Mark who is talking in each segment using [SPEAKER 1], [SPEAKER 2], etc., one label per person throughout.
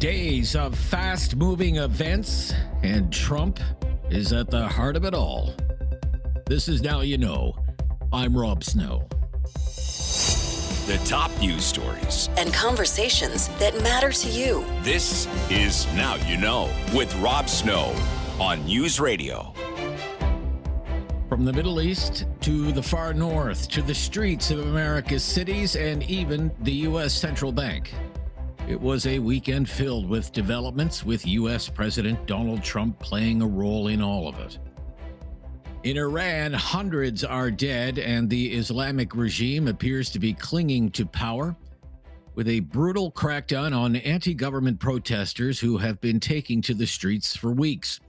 [SPEAKER 1] Days of fast-moving events, and Trump is at the heart of it all. This is Now You Know. I'm Rob Snow.
[SPEAKER 2] The top news stories
[SPEAKER 3] and conversations that matter to you.
[SPEAKER 2] This is Now You Know with Rob Snow on News Radio.
[SPEAKER 1] From the Middle East to the far north to the streets of America's cities and even the U.S. Central Bank. It was a weekend filled with developments, with U.S. President Donald Trump playing a role in all of it. In Iran, hundreds are dead, and the Islamic regime appears to be clinging to power with a brutal crackdown on anti-government protesters who have been taking to the streets for weeks.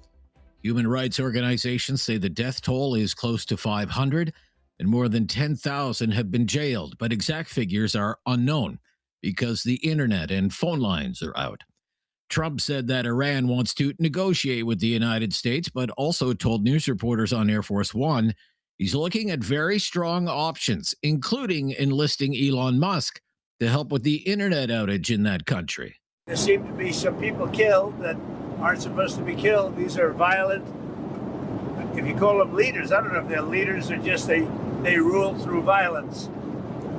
[SPEAKER 1] Human rights organizations say the death toll is close to 500, and more than 10,000 have been jailed, but exact figures are unknown because the internet and phone lines are out. Trump said that Iran wants to negotiate with the United States, but also told news reporters on Air Force One he's looking at very strong options, including enlisting Elon Musk to help with the internet outage in that country.
[SPEAKER 4] There seem to be some people killed that aren't supposed to be killed. These are violent, if you call them leaders, I don't know if they're leaders or just they rule through violence.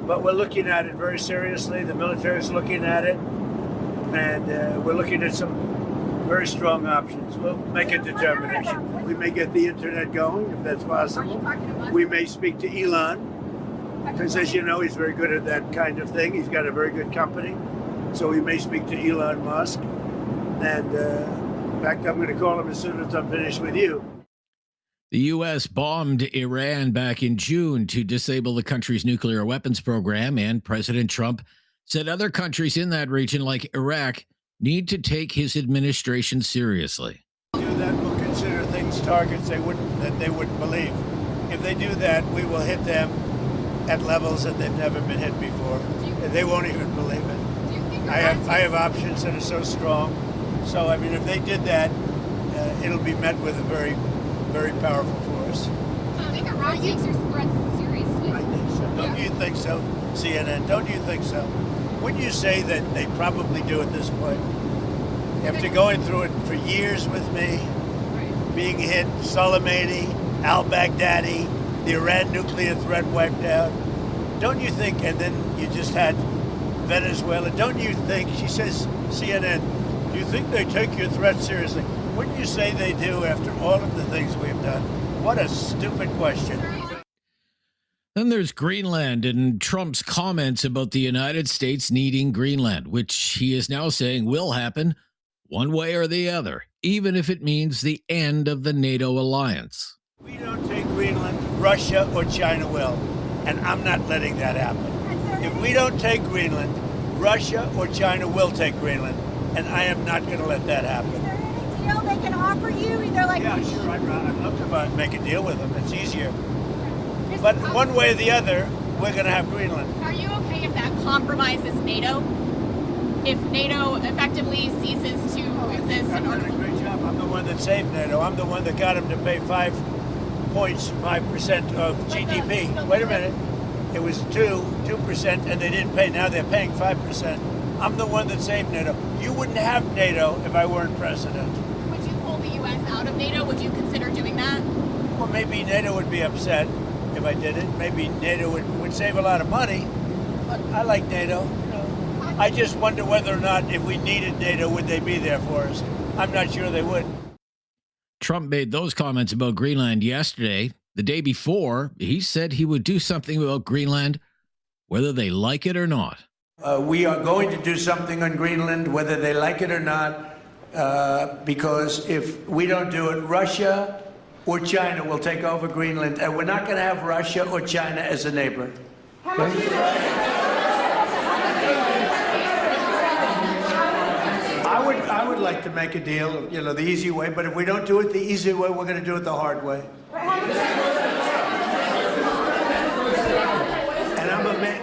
[SPEAKER 4] But we're looking at it very seriously. The military is looking at it. And we're looking at some very strong options. We'll make a determination. We may get the internet going, if that's possible. We may speak to Elon, because as you know, he's very good at that kind of thing. He's got a very good company. So we may speak to Elon Musk. And in fact, I'm going to call him as soon as I'm finished with you.
[SPEAKER 1] The U.S. bombed Iran back in June to disable the country's nuclear weapons program, and President Trump said other countries in that region, like Iraq, need to take his administration seriously.
[SPEAKER 4] Do that, we'll consider things targets that they wouldn't believe. If they do that, we will hit them at levels that they've never been hit before. They won't even believe it. I have options that are so strong. So, I mean, if they did that, it'll be met with a very, very powerful force.
[SPEAKER 5] Do you think Iran takes your threats seriously?
[SPEAKER 4] I think so. Don't you think so, CNN? Don't you think so? Wouldn't you say that they probably do at this point? After going through it for years with me, being hit, Soleimani, al-Baghdadi, the Iran nuclear threat wiped out, don't you think, and then you just had Venezuela, don't you think, she says, CNN, do you think they take your threat seriously? Wouldn't you say they do after all of the things we've done? What a stupid question.
[SPEAKER 1] Then there's Greenland and Trump's comments about the United States needing Greenland, which he is now saying will happen one way or the other, even if it means the end of the NATO alliance.
[SPEAKER 4] We don't take Greenland, Russia or China will, and I'm not letting that happen. If we don't take Greenland, Russia or China will take Greenland, and I am not going to let that happen.
[SPEAKER 5] Is there any deal they can offer you? Either like
[SPEAKER 4] yeah, sure, I'd love to make a deal with them. It's easier. But one way or the other, we're going to have Greenland.
[SPEAKER 5] Are you okay if that compromises NATO? If NATO effectively ceases to exist?
[SPEAKER 4] I've done a great job. I'm the one that saved NATO. I'm the one that got them to pay 5% of GDP. Wait a minute. It was 2%, and they didn't pay. Now they're paying 5%. I'm the one that saved NATO. You wouldn't have NATO if I weren't president.
[SPEAKER 5] Would you pull the U.S. out of NATO? Would you consider doing that?
[SPEAKER 4] Well, maybe NATO would be upset if I did it. Maybe NATO would save a lot of money, but I like NATO. You know, I just wonder whether or not if we needed NATO, would they be there for us? I'm not sure they would.
[SPEAKER 1] Trump made those comments about Greenland yesterday. The day before, he said he would do something about Greenland, whether they like it or not.
[SPEAKER 4] We are going to do something on Greenland, whether they like it or not, because if we don't do it, Russia or China will take over Greenland, and we're not going to have Russia or China as a neighbor. Okay? I would like to make a deal, you know, the easy way, but if we don't do it the easy way, we're going to do it the hard way.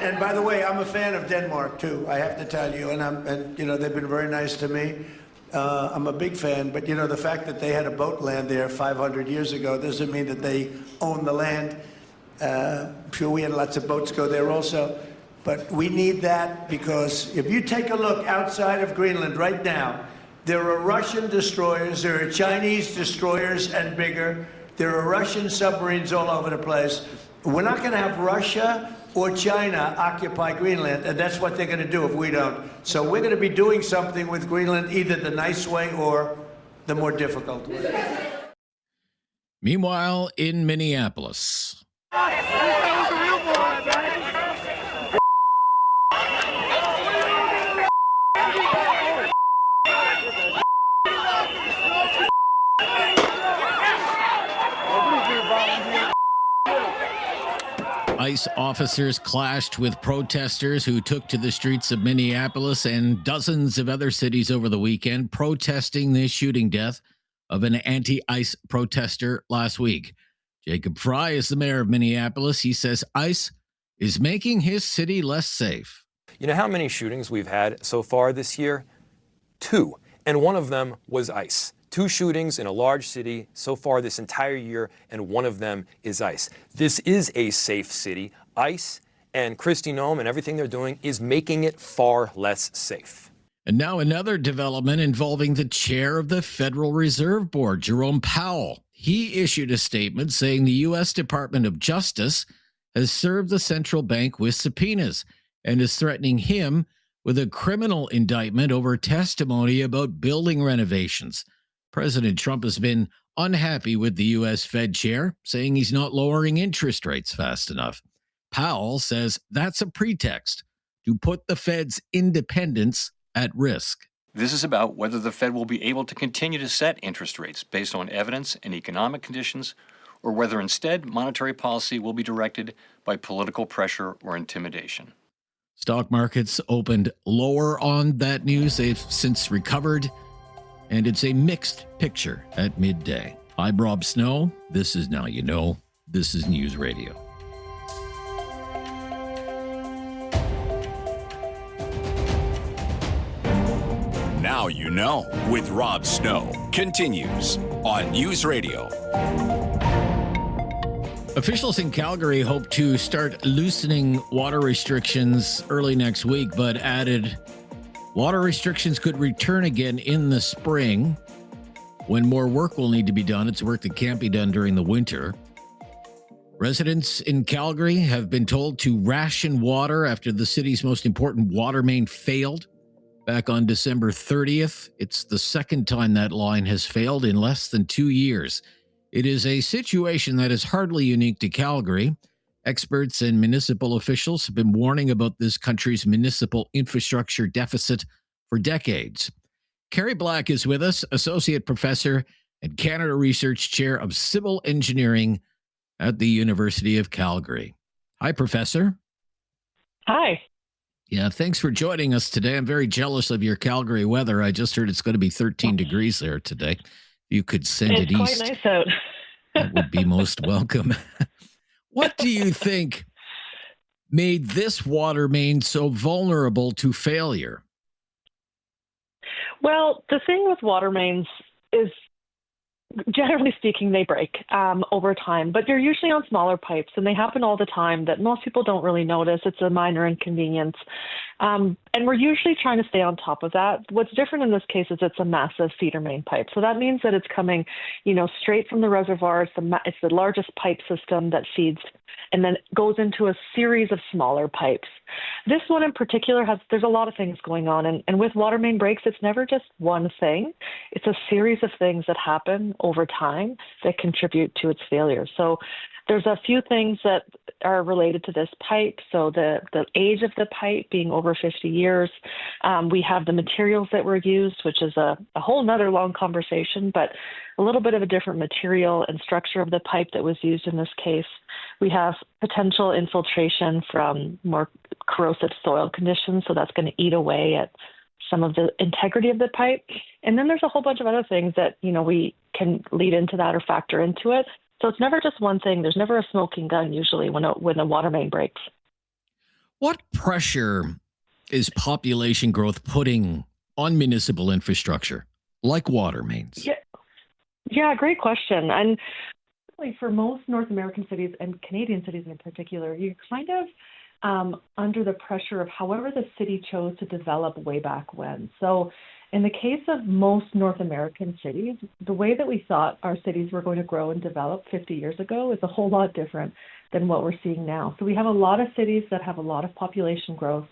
[SPEAKER 4] And by the way, I'm a fan of Denmark too. I have to tell you, and you know, they've been very nice to me. I'm a big fan, but you know, the fact that they had a boat land there 500 years ago doesn't mean that they own the land. I'm sure we had lots of boats go there also. But we need that because if you take a look outside of Greenland right now, there are Russian destroyers, there are Chinese destroyers and bigger, there are Russian submarines all over the place. We're not going to have Russia or China occupy Greenland, and that's what they're going to do if we don't. So we're going to be doing something with Greenland, either the nice way or the more difficult way.
[SPEAKER 1] Meanwhile, in Minneapolis. ICE officers clashed with protesters who took to the streets of Minneapolis and dozens of other cities over the weekend, protesting the shooting death of an anti-ICE protester last week. Jacob Fry is the mayor of Minneapolis. He says ICE is making his city less safe.
[SPEAKER 6] You know how many shootings we've had so far this year? 2. And one of them was ICE. 2 shootings in a large city so far this entire year, and one of them is ICE. This is a safe city. ICE and Kristi Noem and everything they're doing is making it far less safe.
[SPEAKER 1] And now another development involving the chair of the Federal Reserve Board, Jerome Powell. He issued a statement saying the U.S. Department of Justice has served the central bank with subpoenas and is threatening him with a criminal indictment over testimony about building renovations. President Trump has been unhappy with the U.S. Fed chair, saying he's not lowering interest rates fast enough. Powell says that's a pretext to put the Fed's independence at risk.
[SPEAKER 7] This is about whether the Fed will be able to continue to set interest rates based on evidence and economic conditions, or whether instead monetary policy will be directed by political pressure or intimidation.
[SPEAKER 1] Stock markets opened lower on that news. They've since recovered, and it's a mixed picture at midday. I'm Rob Snow. This is Now You Know. This is News Radio.
[SPEAKER 2] Now You Know with Rob Snow continues on News Radio.
[SPEAKER 1] Officials in Calgary hope to start loosening water restrictions early next week, but added water restrictions could return again in the spring when more work will need to be done. It's work that can't be done during the winter. Residents in Calgary have been told to ration water after the city's most important water main failed back on December 30th. It's the second time that line has failed in less than 2 years. It is a situation that is hardly unique to Calgary. Experts and municipal officials have been warning about this country's municipal infrastructure deficit for decades. Kerry Black is with us, Associate Professor and Canada Research Chair of Civil Engineering at the University of Calgary. Hi, Professor.
[SPEAKER 8] Hi.
[SPEAKER 1] Yeah, thanks for joining us today. I'm very jealous of your Calgary weather. I just heard it's going to be 13 degrees there today. You could send it east.
[SPEAKER 8] It's quite nice out.
[SPEAKER 1] That would be most welcome. What do you think made this water main so vulnerable to failure?
[SPEAKER 8] Well, the thing with water mains is, generally speaking, they break over time, but they're usually on smaller pipes, and they happen all the time that most people don't really notice. It's a minor inconvenience. And we're usually trying to stay on top of that. What's different in this case is it's a massive feeder main pipe. So that means that it's coming, straight from the reservoir. It's the largest pipe system that feeds and then goes into a series of smaller pipes. This one in particular there's a lot of things going on. And with water main breaks, it's never just one thing. It's a series of things that happen over time that contribute to its failure. So there's a few things that are related to this pipe. So the age of the pipe being over 50 years. We have the materials that were used, which is a whole nother long conversation, but a little bit of a different material and structure of the pipe that was used in this case. We have potential infiltration from more corrosive soil conditions. So that's going to eat away at some of the integrity of the pipe. And then there's a whole bunch of other things that, we can lead into that or factor into it. So it's never just one thing. There's never a smoking gun usually when a water main breaks.
[SPEAKER 1] What pressure is population growth putting on municipal infrastructure, like water mains?
[SPEAKER 8] Yeah, great question. And for most North American cities and Canadian cities in particular, you're kind of under the pressure of however the city chose to develop way back when. So in the case of most North American cities, the way that we thought our cities were going to grow and develop 50 years ago is a whole lot different than what we're seeing now. So we have a lot of cities that have a lot of population growth.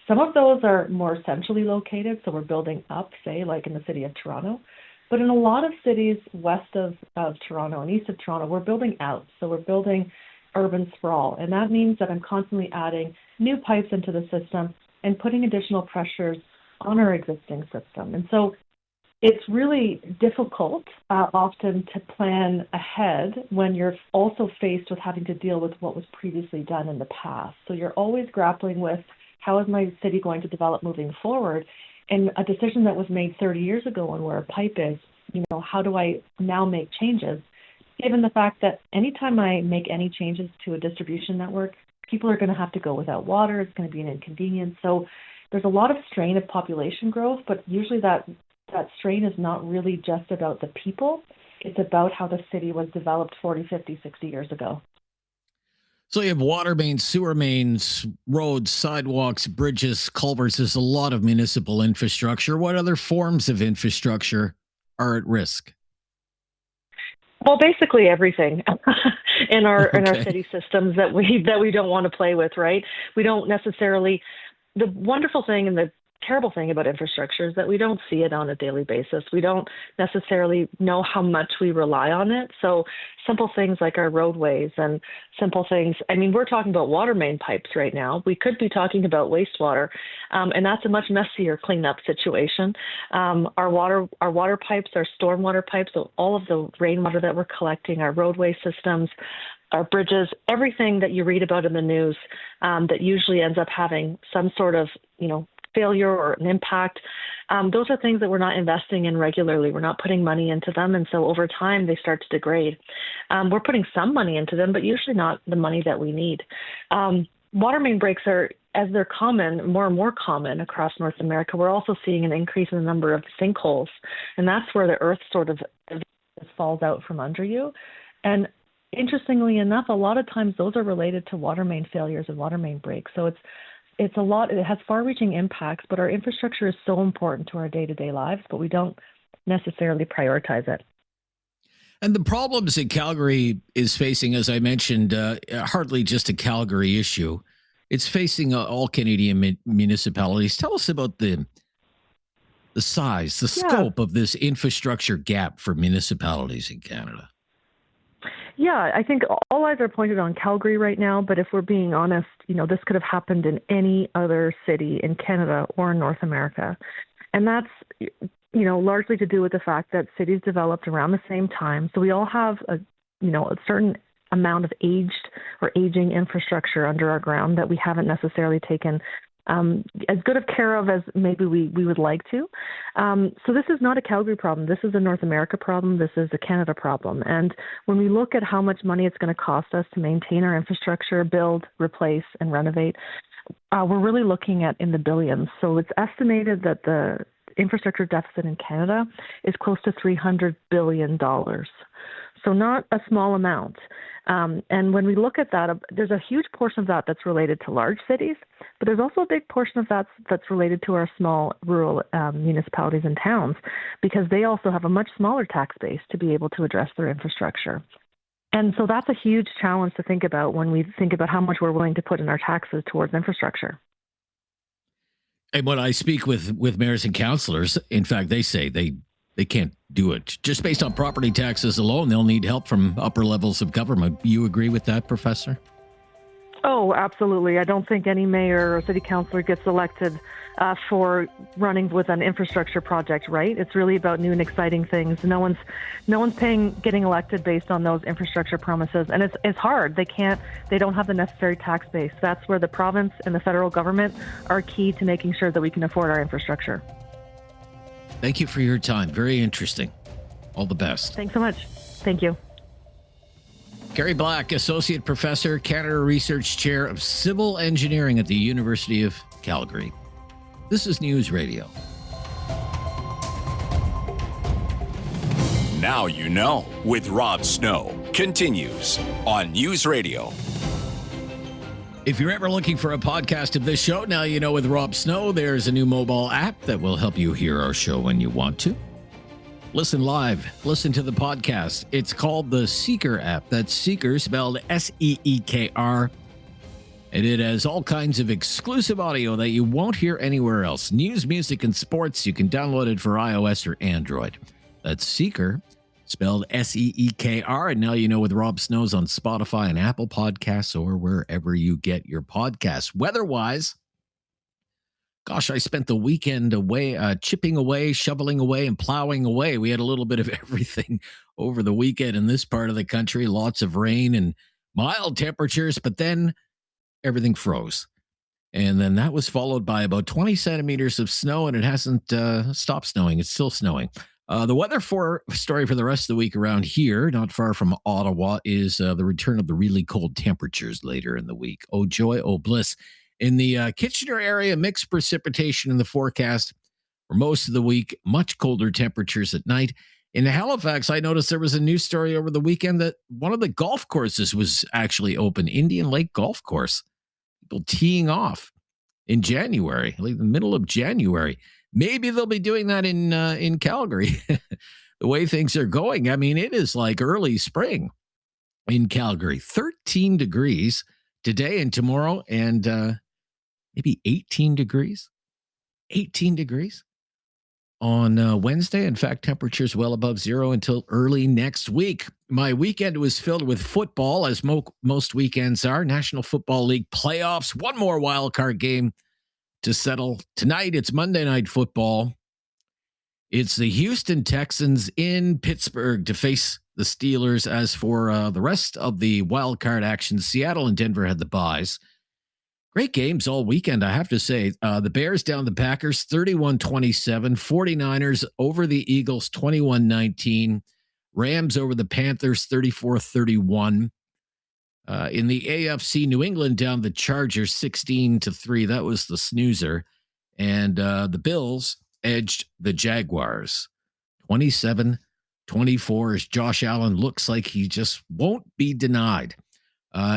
[SPEAKER 8] Some of those are more centrally located, so we're building up, say, like in the city of Toronto. But in a lot of cities west of Toronto and east of Toronto, we're building out. So we're building urban sprawl. And that means that I'm constantly adding new pipes into the system and putting additional pressures on our existing system. And so it's really difficult often to plan ahead when you're also faced with having to deal with what was previously done in the past. So you're always grappling with, how is my city going to develop moving forward? And a decision that was made 30 years ago on where a pipe is, how do I now make changes? Given the fact that anytime I make any changes to a distribution network, people are going to have to go without water. It's going to be an inconvenience. So there's a lot of strain of population growth, but usually that strain is not really just about the people. It's about how the city was developed 40, 50, 60 years ago.
[SPEAKER 1] So you have water mains, sewer mains, roads, sidewalks, bridges, culverts. There's a lot of municipal infrastructure. What other forms of infrastructure are at risk?
[SPEAKER 8] Well, basically everything in our city systems that we don't want to play with, right? We don't necessarily. The wonderful thing and the terrible thing about infrastructure is that we don't see it on a daily basis. We don't necessarily know how much we rely on it. So simple things like our roadways and simple things. I mean, we're talking about water main pipes right now. We could be talking about wastewater, and that's a much messier cleanup situation. Our water pipes, our stormwater pipes, so all of the rainwater that we're collecting, our roadway systems, our bridges, everything that you read about in the news that usually ends up having some sort of, failure or an impact. Those are things that we're not investing in regularly. We're not putting money into them. And so over time, they start to degrade. We're putting some money into them, but usually not the money that we need. Water main breaks are, as they're common, more and more common across North America. We're also seeing an increase in the number of sinkholes. And that's where the earth sort of falls out from under you. And interestingly enough, a lot of times those are related to water main failures and water main breaks. So it's a lot. It has far-reaching impacts, but our infrastructure is so important to our day-to-day lives, but we don't necessarily prioritize it.
[SPEAKER 1] And the problems that Calgary is facing, as I mentioned, hardly just a Calgary issue. It's facing all Canadian municipalities. Tell us about the size, the scope of this infrastructure gap for municipalities in Canada.
[SPEAKER 8] Yeah, I think all eyes are pointed on Calgary right now, but if we're being honest, this could have happened in any other city in Canada or in North America. And that's, largely to do with the fact that cities developed around the same time. So we all have a certain amount of aging infrastructure under our ground that we haven't necessarily taken as good of care of as maybe we would like to. So this is not a Calgary problem. This is a North America problem. This is a Canada problem. And when we look at how much money it's going to cost us to maintain our infrastructure, build, replace, and renovate, we're really looking at in the billions. So it's estimated that the infrastructure deficit in Canada is close to $300 billion. So not a small amount. And when we look at that, there's a huge portion of that that's related to large cities, but there's also a big portion of that that's related to our small rural municipalities and towns, because they also have a much smaller tax base to be able to address their infrastructure. And so that's a huge challenge to think about when we think about how much we're willing to put in our taxes towards infrastructure.
[SPEAKER 1] And when I speak with mayors and councillors, in fact, they say they can't do it. Just based on property taxes alone, they'll need help from upper levels of government. You agree with that, Professor?
[SPEAKER 8] Oh, absolutely. I don't think any mayor or city councillor gets elected for running with an infrastructure project, right? It's really about new and exciting things. No one's getting elected based on those infrastructure promises. And it's hard. They don't have the necessary tax base. That's where the province and the federal government are key to making sure that we can afford our infrastructure.
[SPEAKER 1] Thank you for your time. Very interesting. All the best.
[SPEAKER 8] Thanks so much. Thank you.
[SPEAKER 1] Kerry Black, Associate Professor, Canada Research Chair of Civil Engineering at the University of Calgary. This is News Radio.
[SPEAKER 2] Now you know with Rob Snow continues on News Radio.
[SPEAKER 1] If you're ever looking for a podcast of this show, now you know with Rob Snow, there's a new mobile app that will help you hear our show when you want to. Listen live. Listen to the podcast. It's called the Seeker app. That's Seeker, spelled S-E-E-K-R. And it has all kinds of exclusive audio that you won't hear anywhere else. News, music, and sports. You can download it for iOS or Android. That's Seeker, spelled S-E-E-K-R. And now you know with Rob Snow's on Spotify and Apple Podcasts or wherever you get your podcasts. Weather-wise, gosh, I spent the weekend away, chipping away, shoveling away, and plowing away. We had a little bit of everything over the weekend in this part of the country. Lots of rain and mild temperatures, but then everything froze. And then that was followed by about 20 centimeters of snow, and it hasn't stopped snowing. It's still snowing. The weather story for the rest of the week around here, not far from Ottawa, is the return of the really cold temperatures later in the week. Oh, joy, oh, bliss. In the Kitchener area, mixed precipitation in the forecast for most of the week, much colder temperatures at night. In Halifax, I noticed there was a news story over the weekend that one of the golf courses was actually open, Indian Lake Golf Course. People teeing off in January, like the middle of January. Maybe they'll be doing that in Calgary. The way things are going, I mean, it is like early spring in Calgary. 13 degrees today and tomorrow, and maybe 18 degrees. 18 degrees on Wednesday. In fact, temperatures well above zero until early next week. My weekend was filled with football, as most weekends are. National Football League playoffs. One more wild card game to settle tonight. It's Monday Night Football. It's the Houston Texans in Pittsburgh to face the Steelers. As for the rest of the wild card action, Seattle and Denver had the byes. Great games all weekend, I have to say. The Bears down the Packers 31-27, 49ers over the Eagles 21-19, Rams over the Panthers 34-31. In the AFC, New England down the Chargers 16-3. That was the snoozer. And the Bills edged the Jaguars 27-24 as Josh Allen looks like he just won't be denied.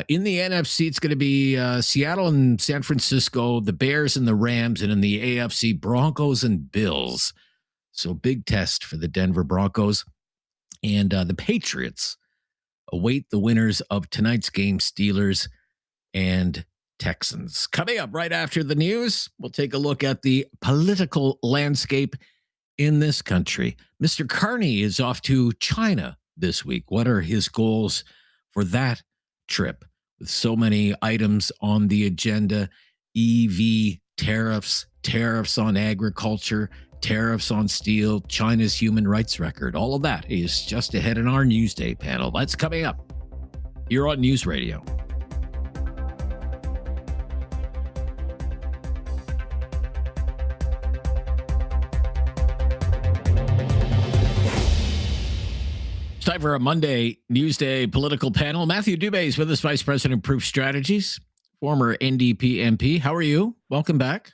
[SPEAKER 1] In the NFC, it's going to be Seattle and San Francisco, the Bears and the Rams, and in the AFC, Broncos and Bills. So big test for the Denver Broncos. And the Patriots await the winners of tonight's game, Steelers and Texans. Coming up right after the news, we'll take a look at the political landscape in this country. Mr. Carney is off to China this week. What are his goals for that trip? With so many items on the agenda: EV tariffs, tariffs on agriculture, tariffs on steel, China's human rights record. All of that is just ahead in our Newsday panel. That's coming up here on News Radio. It's time for a Monday Newsday political panel. Matthew Dube is with us, Vice President of Proof Strategies, former NDP MP. How are you? Welcome back.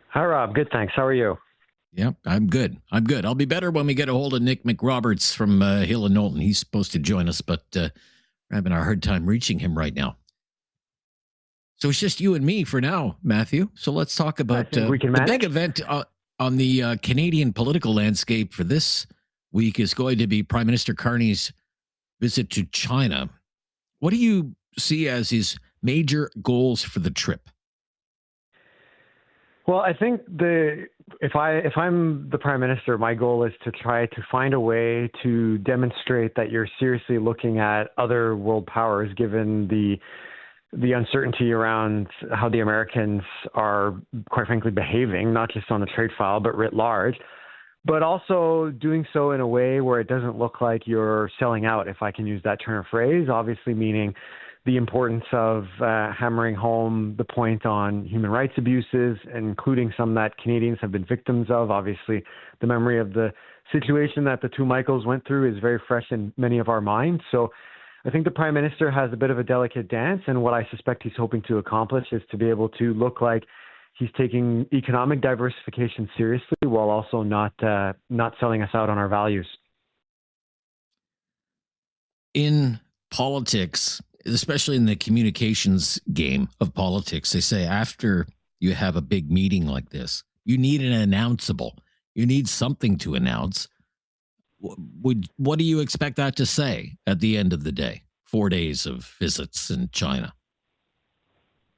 [SPEAKER 9] Hi, Rob. Good, thanks. How are you?
[SPEAKER 1] Yeah, I'm good. I'll be better when we get a hold of Nick McRoberts from Hill and Knowlton. He's supposed to join us, but we're having a hard time reaching him right now. So it's just you and me for now, Matthew. So let's talk about the big event on the Canadian political landscape for this week is going to be Prime Minister Carney's visit to China. What do you see as his major goals for the trip?
[SPEAKER 9] Well, I think if I'm the Prime Minister, my goal is to try to find a way to demonstrate that you're seriously looking at other world powers, given the uncertainty around how the Americans are, quite frankly, behaving, not just on the trade file, but writ large, but also doing so in a way where it doesn't look like you're selling out, if I can use that turn of phrase, obviously meaning the importance of hammering home the point on human rights abuses, including some that Canadians have been victims of. Obviously, the memory of the situation that the two Michaels went through is very fresh in many of our minds. So I think the Prime Minister has a bit of a delicate dance, and what I suspect he's hoping to accomplish is to be able to look like he's taking economic diversification seriously while also not selling us out on our values.
[SPEAKER 1] In politics, especially in the communications game of politics, they say after you have a big meeting like this, you need an announceable. You need something to announce. What do you expect that to say at the end of the day? 4 days of visits in China.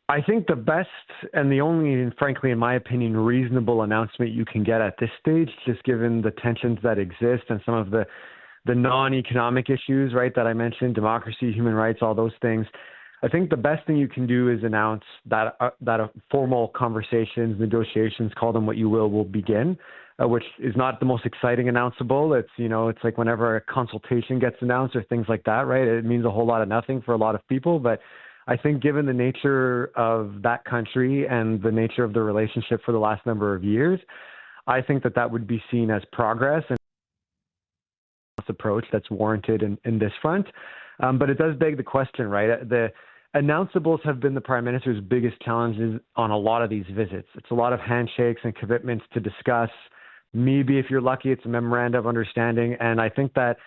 [SPEAKER 9] I think the best and the only, frankly, in my opinion, reasonable announcement you can get at this stage, just given the tensions that exist and some of the non-economic issues, right, that I mentioned, democracy, human rights, all those things. I think the best thing you can do is announce that formal conversations, negotiations, call them what you will begin, which is not the most exciting announceable. It's like whenever a consultation gets announced or things like that, right? It means a whole lot of nothing for a lot of people. But I think given the nature of that country and the nature of the relationship for the last number of years, I think that would be seen as progress and approach that's warranted in this front. But it does beg the question, right? The announceables have been the Prime Minister's biggest challenges on a lot of these visits. It's a lot of handshakes and commitments to discuss. Maybe if you're lucky, it's a memorandum of understanding. And I think that's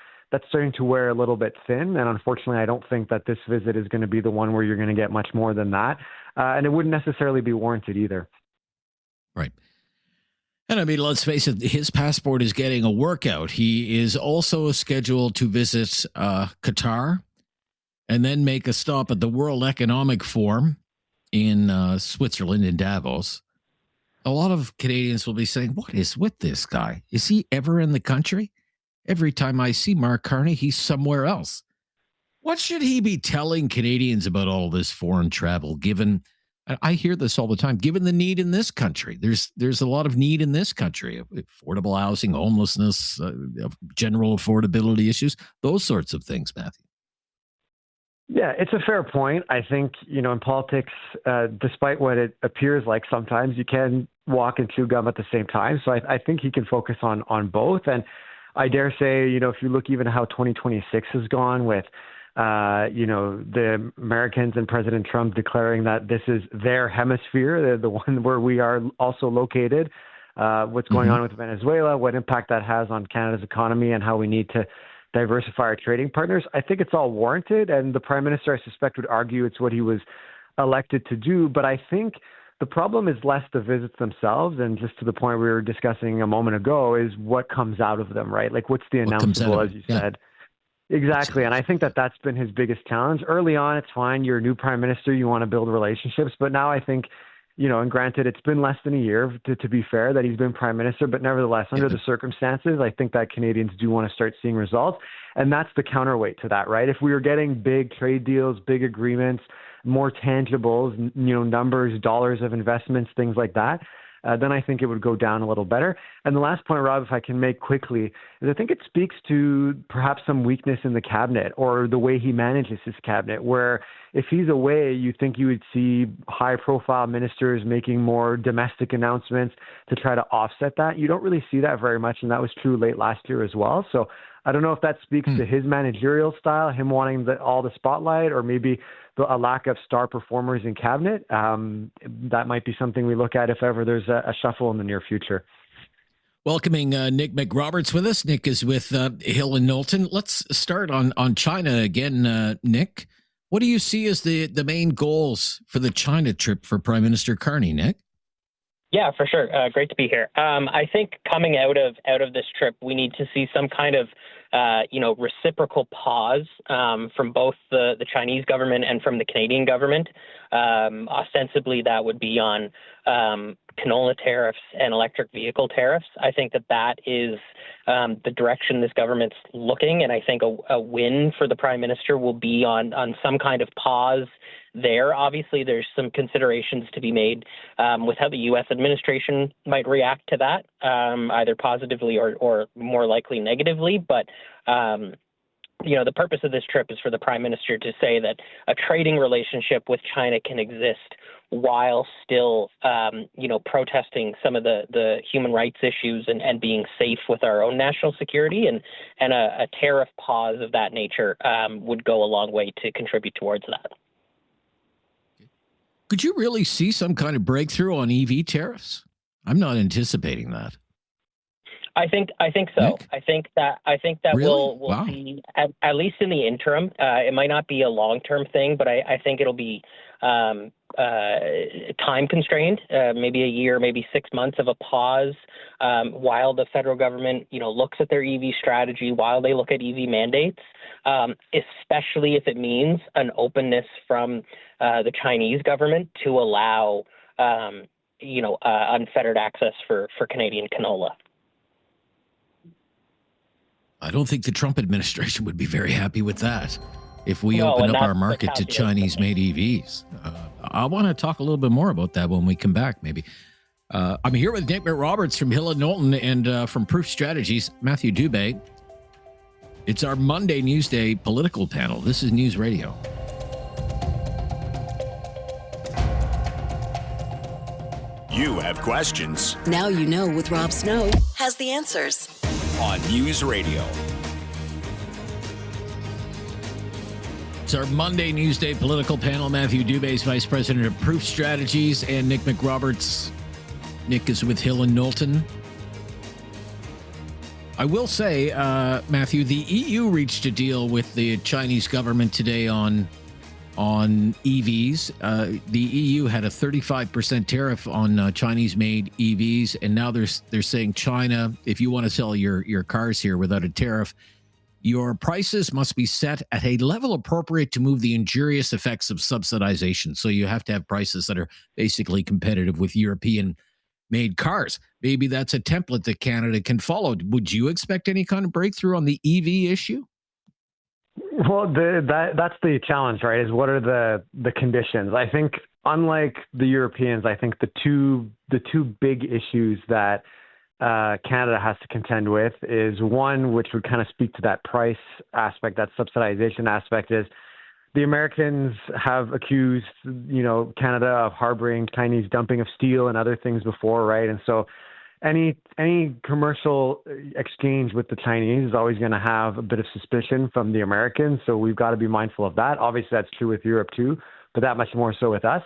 [SPEAKER 9] starting to wear a little bit thin. And unfortunately, I don't think that this visit is going to be the one where you're going to get much more than that. And it wouldn't necessarily be warranted either.
[SPEAKER 1] Right. And I mean, let's face it, his passport is getting a workout. He is also scheduled to visit Qatar and then make a stop at the World Economic Forum in Switzerland, in Davos. A lot of Canadians will be saying, what is with this guy? Is he ever in the country? Every time I see Mark Carney, he's somewhere else. What should he be telling Canadians about all this foreign travel, given, I hear this all the time, given the need in this country? There's a lot of need in this country, affordable housing, homelessness, general affordability issues, those sorts of things, Matthew.
[SPEAKER 9] Yeah, it's a fair point. I think, in politics, despite what it appears like sometimes, you can walk and chew gum at the same time. So I think he can focus on both. And I dare say, if you look even how 2026 has gone with, the Americans and President Trump declaring that this is their hemisphere, the one where we are also located, what's going on with Venezuela, what impact that has on Canada's economy and how we need to diversify our trading partners. I think it's all warranted. And the Prime Minister, I suspect, would argue it's what he was elected to do. But I think the problem is less the visits themselves. And just to the point we were discussing a moment ago is what comes out of them, right? Like what's the announceable, as you said. Exactly. And I think that's been his biggest challenge. Early on, it's fine. You're a new Prime Minister. You want to build relationships. But now I think, and granted, it's been less than a year, to be fair, that he's been Prime Minister. But nevertheless, under the circumstances, I think that Canadians do want to start seeing results. And that's the counterweight to that, right? If we were getting big trade deals, big agreements, more tangibles, numbers, dollars of investments, things like that, then I think it would go down a little better. And the last point, Rob, if I can make quickly, is I think it speaks to perhaps some weakness in the cabinet or the way he manages his cabinet, where if he's away, you think you would see high-profile ministers making more domestic announcements to try to offset that. You don't really see that very much, and that was true late last year as well. So I don't know if that speaks to his managerial style, him wanting all the spotlight, or maybe a lack of star performers in cabinet. That might be something we look at if ever there's a shuffle in the near future.
[SPEAKER 1] Welcoming Nick McRoberts with us. Nick is with Hill and Knowlton. Let's start on China again, Nick. What do you see as the main goals for the China trip for Prime Minister Carney, Nick?
[SPEAKER 10] Yeah, for sure. Great to be here. I think coming out of this trip, we need to see some kind of reciprocal pause from both the Chinese government and from the Canadian government. Ostensibly, that would be on canola tariffs and electric vehicle tariffs. I think that is the direction this government's looking, and I think a win for the Prime Minister will be on some kind of pause there. Obviously, there's some considerations to be made with how the U.S. administration might react to that, either positively or more likely negatively. But the purpose of this trip is for the Prime Minister to say that a trading relationship with China can exist while still, protesting some of the human rights issues and being safe with our own national security. And a tariff pause of that nature would go a long way to contribute towards that.
[SPEAKER 1] Could you really see some kind of breakthrough on EV tariffs? I'm not anticipating that.
[SPEAKER 10] I think so.
[SPEAKER 1] Nick?
[SPEAKER 10] I think that
[SPEAKER 1] Really?
[SPEAKER 10] we'll
[SPEAKER 1] Wow.
[SPEAKER 10] see at least in the interim. It might not be a long-term thing, but I think it'll be time constrained. Maybe a year, maybe 6 months of a pause while the federal government, looks at their EV strategy, while they look at EV mandates, especially if it means an openness from the Chinese government to allow unfettered access for Canadian canola.
[SPEAKER 1] I don't think the Trump administration would be very happy with that if we
[SPEAKER 10] No,
[SPEAKER 1] open
[SPEAKER 10] and
[SPEAKER 1] up our
[SPEAKER 10] that's the
[SPEAKER 1] market to
[SPEAKER 10] calculus.
[SPEAKER 1] Chinese-made EVs. I want to talk a little bit more about that when we come back, maybe. I'm here with Nick McRoberts from Hill and Knowlton and from Proof Strategies, Matthew Dube. It's our Monday Newsday political panel. This is News Radio.
[SPEAKER 2] You have questions
[SPEAKER 3] Now You Know with Rob Snow has the answers.
[SPEAKER 2] on News Radio.
[SPEAKER 1] It's our Monday Newsday political panel. Matthew Dube is Vice President of Proof Strategies, and Nick McRoberts. Nick is with Hill and Knowlton. I will say, Matthew, the EU reached a deal with the Chinese government today on EVs. The EU had a 35% tariff on Chinese-made EVs, and now they're saying, China, if you want to sell your cars here without a tariff, your prices must be set at a level appropriate to move the injurious effects of subsidization. So you have to have prices that are basically competitive with European-made cars. Maybe that's a template that Canada can follow. Would you expect any kind of breakthrough on the EV issue?
[SPEAKER 9] Well, that's the challenge, right? Is what are the conditions? I think, unlike the Europeans, I think the two big issues that Canada has to contend with is one, which would kind of speak to that price aspect, that subsidization aspect, is the Americans have accused, Canada of harboring Chinese dumping of steel and other things before, right? And so any commercial exchange with the Chinese is always going to have a bit of suspicion from the Americans. So we've got to be mindful of that. Obviously, that's true with Europe too, but that much more so with us.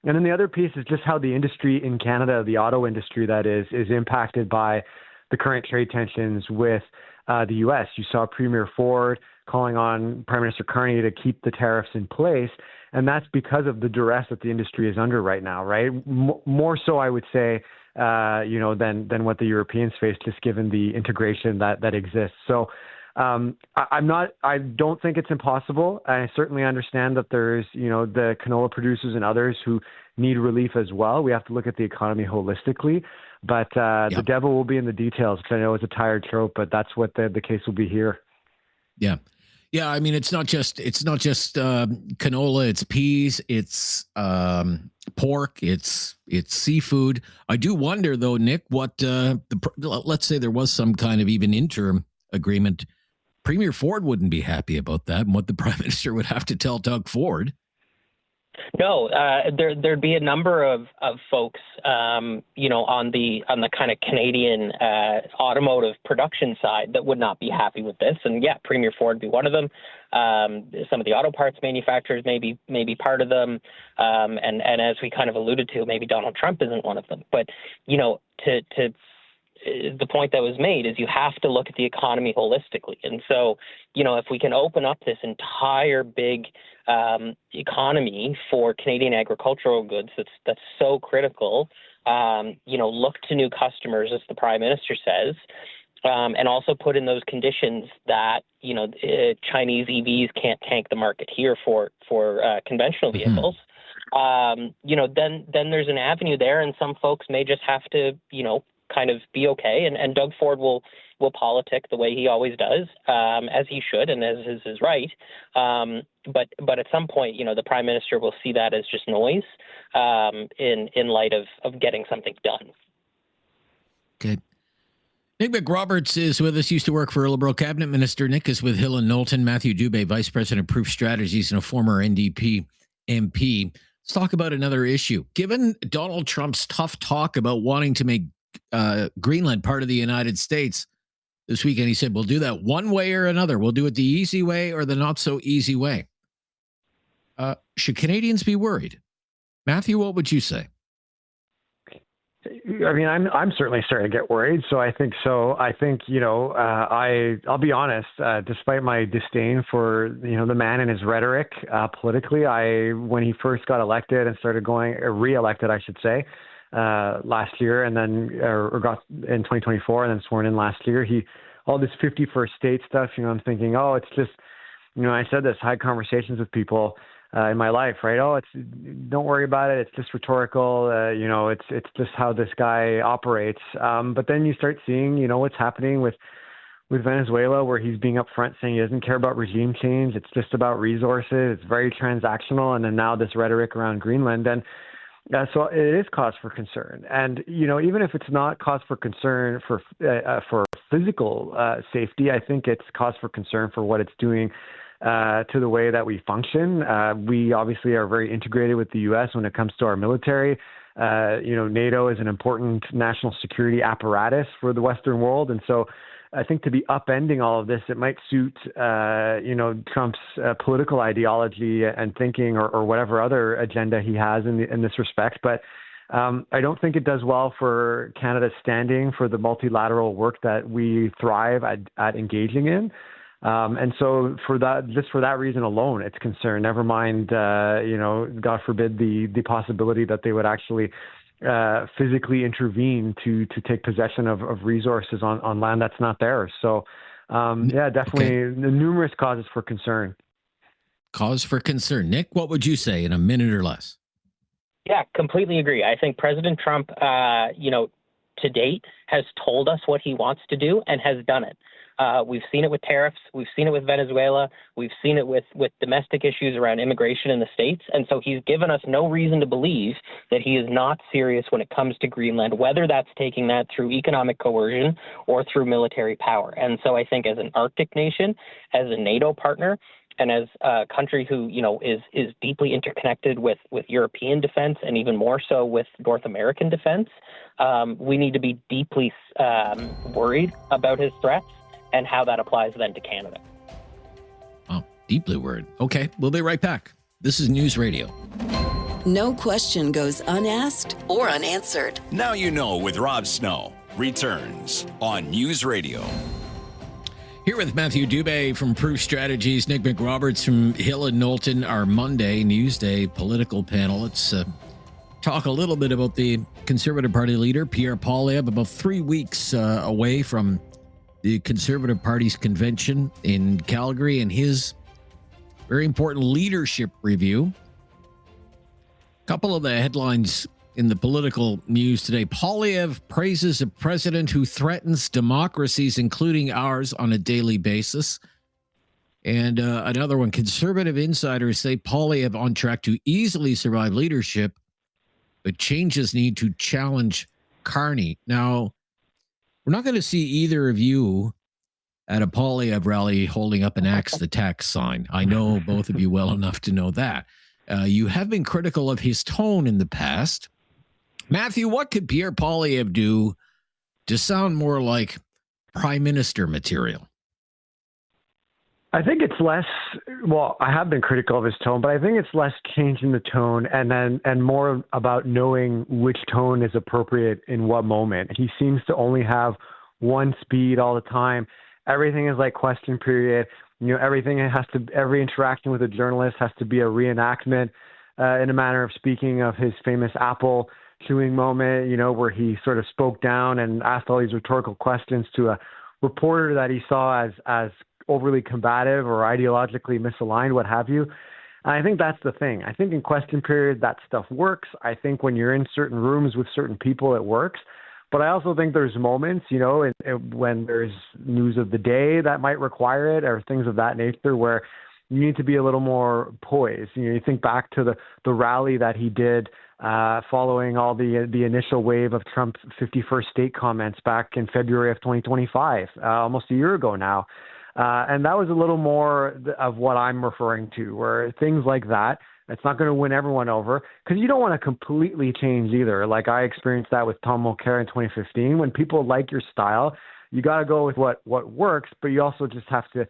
[SPEAKER 9] And then the other piece is just how the industry in Canada, the auto industry that is impacted by the current trade tensions with the U.S. You saw Premier Ford calling on Prime Minister Carney to keep the tariffs in place. And that's because of the duress that the industry is under right now, right? More so, I would say, than what the Europeans face, just given the integration that exists. So I don't think it's impossible. I certainly understand that there's, the canola producers and others who need relief as well. We have to look at the economy holistically, but the devil will be in the details, which I know is a tired trope, but that's what the case will be here.
[SPEAKER 1] Yeah. Yeah, I mean, it's not just canola, it's peas, it's pork, it's seafood. I do wonder though, Nick, what let's say there was some kind of even interim agreement. Premier Ford wouldn't be happy about that, and what the Prime Minister would have to tell Doug Ford.
[SPEAKER 10] No, there'd be a number of folks, on the kind of Canadian automotive production side that would not be happy with this. And yeah, Premier Ford would be one of them. Some of the auto parts manufacturers may be part of them. And as we kind of alluded to, maybe Donald Trump isn't one of them. But, to the point that was made is you have to look at the economy holistically. And so, if we can open up this entire big economy for Canadian agricultural goods that's so critical, look to new customers, as the Prime Minister says, and also put in those conditions that, Chinese EVs can't tank the market here for conventional vehicles. Then there's an avenue there, and some folks may just have to, kind of be okay. And Doug Ford will politic the way he always does, as he should, and as is his right. But at some point, the Prime Minister will see that as just noise, in light of getting something done.
[SPEAKER 1] Okay. Nick McRoberts is with us, used to work for a Liberal cabinet minister. Nick is with Hill and Knowlton. Matthew Dube, Vice President of Proof Strategies and a former NDP MP. Let's talk about another issue. Given Donald Trump's tough talk about wanting to make Greenland part of the United States this weekend, he said, we'll do that one way or another. We'll do it the easy way or the not so easy way. Should Canadians be worried? Matthew, what would you say?
[SPEAKER 9] I mean, I'm certainly starting to get worried. So I think I'll be honest. Despite my disdain for the man and his rhetoric politically, when he first got elected and started re-elected, I should say, last year, and then or got in 2024, and then sworn in last year, all this 51st state stuff. I'm thinking, oh, it's just, I said this, I had conversations with people in my life, right? Oh, don't worry about it. It's just rhetorical. It's just how this guy operates. But then you start seeing, what's happening with Venezuela, where he's being upfront saying he doesn't care about regime change. It's just about resources. It's very transactional. And then now this rhetoric around Greenland. And so it is cause for concern. And, even if it's not cause for concern for physical safety, I think it's cause for concern for what it's doing to the way that we function. We obviously are very integrated with the U.S. when it comes to our military. NATO is an important national security apparatus for the Western world. And so I think to be upending all of this, it might suit, Trump's political ideology and thinking or whatever other agenda he has in this respect. But I don't think it does well for Canada's standing for the multilateral work that we thrive at engaging in. And so for that reason alone, it's concern. Never mind, God forbid the possibility that they would actually physically intervene to take possession of resources on land that's not theirs. So, definitely numerous causes for concern.
[SPEAKER 1] Cause for concern. Nick, what would you say in a minute or less?
[SPEAKER 10] Yeah, completely agree. I think President Trump, to date, has told us what he wants to do and has done it. We've seen it with tariffs. We've seen it with Venezuela. We've seen it with domestic issues around immigration in the States. And so he's given us no reason to believe that he is not serious when it comes to Greenland, whether that's taking that through economic coercion or through military power. And so I think as an Arctic nation, as a NATO partner, and as a country who, is deeply interconnected with European defense and even more so with North American defense, we need to be deeply worried about his threats and how that applies then to Canada.
[SPEAKER 1] Oh, deeply worried. Okay, we'll be right back. This is News Radio.
[SPEAKER 3] No question goes unasked or unanswered.
[SPEAKER 2] Now You Know with Rob Snow returns on News Radio.
[SPEAKER 1] Here with Matthew Dube from Proof Strategies, Nick McRoberts from Hill and Knowlton, our Monday Newsday political panel. Let's talk a little bit about the Conservative Party leader, Pierre Poilievre, about 3 weeks away from the Conservative Party's convention in Calgary and his very important leadership review. A couple of the headlines in the political news today. Poilievre praises a president who threatens democracies, including ours, on a daily basis. And another one, conservative insiders say Poilievre on track to easily survive leadership, but changes need to challenge Carney. Now, we're not going to see either of you at a Poilievre rally holding up an Axe the Tax sign. I know both of you well enough to know that. You have been critical of his tone in the past. Matthew, what could Pierre Poilievre do to sound more like prime minister material?
[SPEAKER 9] I think it's less, well, I have been critical of his tone, but I think it's less changing the tone and more about knowing which tone is appropriate in what moment. He seems to only have one speed all the time. Everything is like question period. Every interaction with a journalist has to be a reenactment in a manner of speaking of his famous apple chewing moment, where he sort of spoke down and asked all these rhetorical questions to a reporter that he saw as overly combative or ideologically misaligned, what have you. And I think that's the thing. I think in question period, that stuff works. I think when you're in certain rooms with certain people, it works. But I also think there's moments, when there's news of the day that might require it or things of that nature where you need to be a little more poised. You think back to the rally that he did following all the initial wave of Trump's 51st state comments back in February of 2025, almost a year ago now. And that was a little more of what I'm referring to, where things like that, it's not going to win everyone over because you don't want to completely change either. Like I experienced that with Tom Mulcair in 2015. When people like your style, you got to go with what works, but you also just have to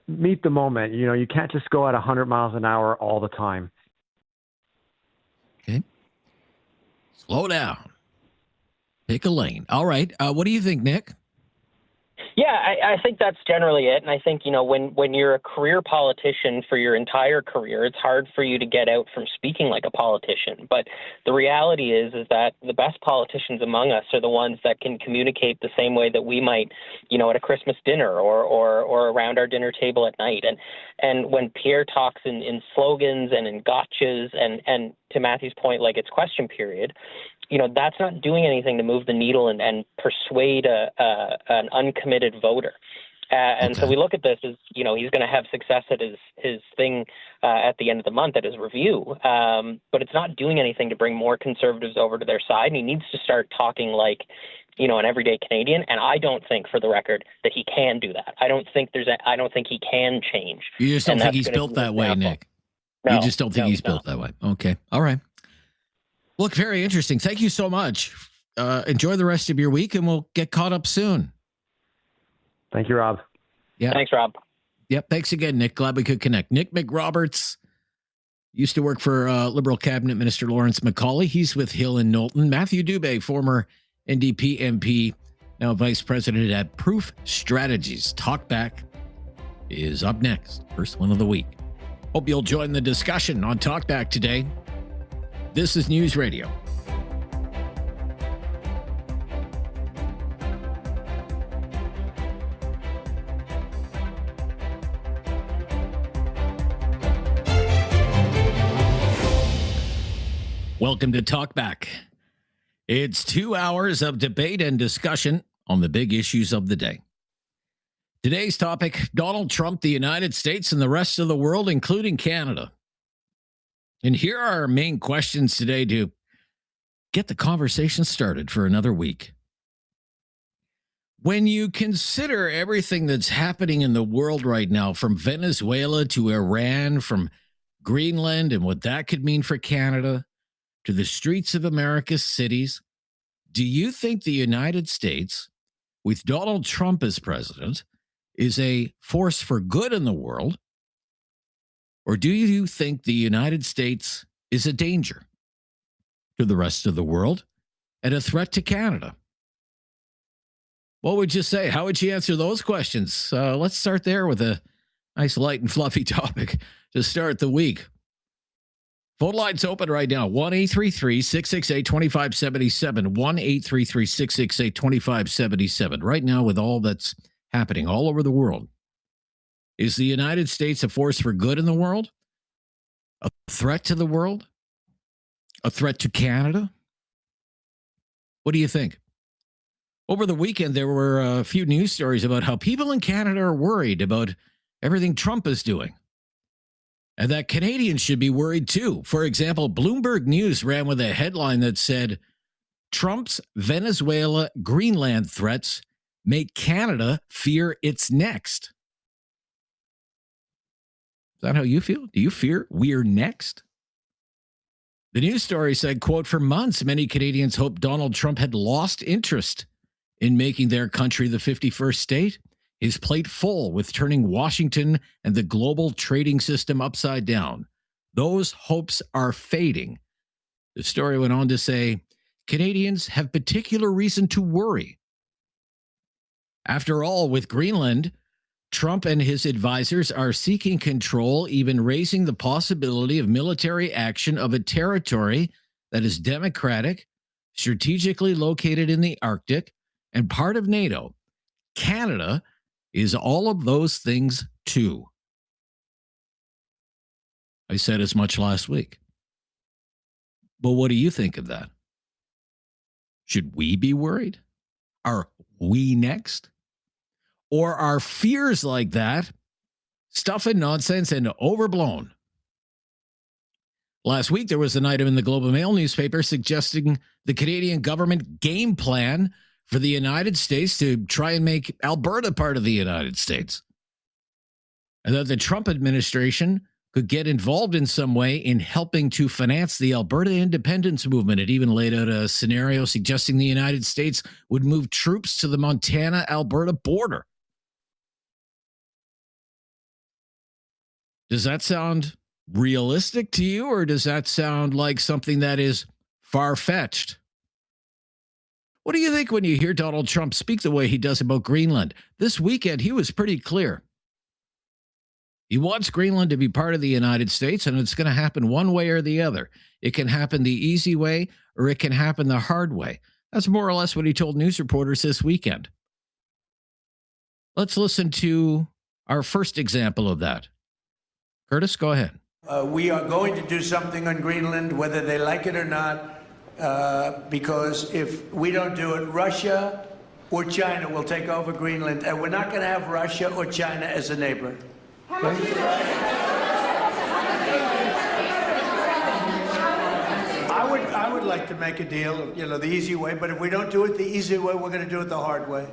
[SPEAKER 9] meet the moment. You can't just go at 100 miles an hour all the time.
[SPEAKER 1] Okay. Slow down. Pick a lane. All right. What do you think, Nick?
[SPEAKER 10] Yeah, I think that's generally it. And I think, when you're a career politician for your entire career, it's hard for you to get out from speaking like a politician. But the reality is that the best politicians among us are the ones that can communicate the same way that we might, at a Christmas dinner or around our dinner table at night. And when Pierre talks in slogans and in gotchas and to Matthew's point, like it's question period, that's not doing anything to move the needle and persuade an uncommitted voter. So we look at this as, he's going to have success at his thing at the end of the month at his review. But it's not doing anything to bring more conservatives over to their side. And he needs to start talking like, an everyday Canadian. And I don't think, for the record, that he can do that. I don't think he can change.
[SPEAKER 1] You just don't think he's built that way, Nick?
[SPEAKER 10] No,
[SPEAKER 1] you just don't think he's built that way. Okay. All right. Look, very interesting. Thank you so much. Enjoy the rest of your week, and we'll get caught up soon.
[SPEAKER 9] Thank you, Rob.
[SPEAKER 1] Yeah.
[SPEAKER 10] Thanks, Rob.
[SPEAKER 1] Yep. Thanks again, Nick. Glad we could connect. Nick McRoberts used to work for Liberal Cabinet Minister Lawrence MacAulay. He's with Hill and Knowlton. Matthew Dube, former NDP MP, now Vice President at Proof Strategies. Talkback is up next. First one of the week. Hope you'll join the discussion on Talkback today. This is News Radio. Welcome to Talkback. It's 2 hours of debate and discussion on the big issues of the day. Today's topic, Donald Trump, the United States, and the rest of the world, including Canada. And here are our main questions today to get the conversation started for another week. When you consider everything that's happening in the world right now, from Venezuela to Iran, from Greenland and what that could mean for Canada, to the streets of America's cities, do you think the United States, with Donald Trump as president, is a force for good in the world? Or do you think the United States is a danger to the rest of the world and a threat to Canada? What would you say? How would you answer those questions? Let's start there with a nice light and fluffy topic to start the week. Phone lines open right now, 1-833-668-2577, 1-833-668-2577. Right now, with all that's happening all over the world, is the United States a force for good in the world? A threat to the world? A threat to Canada? What do you think? Over the weekend, there were a few news stories about how people in Canada are worried about everything Trump is doing, and that Canadians should be worried too. For example, Bloomberg News ran with a headline that said, Trump's Venezuela Greenland threats make Canada fear it's next. Is that how you feel? Do you fear we're next? The news story said, quote, for months, many Canadians hoped Donald Trump had lost interest in making their country the 51st state, his plate full with turning Washington and the global trading system upside down. Those hopes are fading. The story went on to say, Canadians have particular reason to worry. After all, with Greenland, Trump and his advisors are seeking control, even raising the possibility of military action of a territory that is democratic, strategically located in the Arctic, and part of NATO. Canada is all of those things too. I said as much last week. But what do you think of that? Should we be worried? Are we next? Or are fears like that stuff and nonsense and overblown? Last week, there was an item in the Globe and Mail newspaper suggesting the Canadian government game plan for the United States to try and make Alberta part of the United States. And that the Trump administration could get involved in some way in helping to finance the Alberta independence movement. It even laid out a scenario suggesting the United States would move troops to the Montana-Alberta border. Does that sound realistic to you, or does that sound like something that is far-fetched? What do you think when you hear Donald Trump speak the way he does about Greenland? This weekend, he was pretty clear. He wants Greenland to be part of the United States, and it's going to happen one way or the other. It can happen the easy way, or it can happen the hard way. That's more or less what he told news reporters this weekend. Let's listen to our first example of that. Curtis, go ahead.
[SPEAKER 4] We are going to do something on Greenland, whether they like it or not, because if we don't do it, Russia or China will take over Greenland, and we're not going to have Russia or China as a neighbor. Okay? I would like to make a deal, the easy way, but if we don't do it the easy way, we're going to do it the hard way.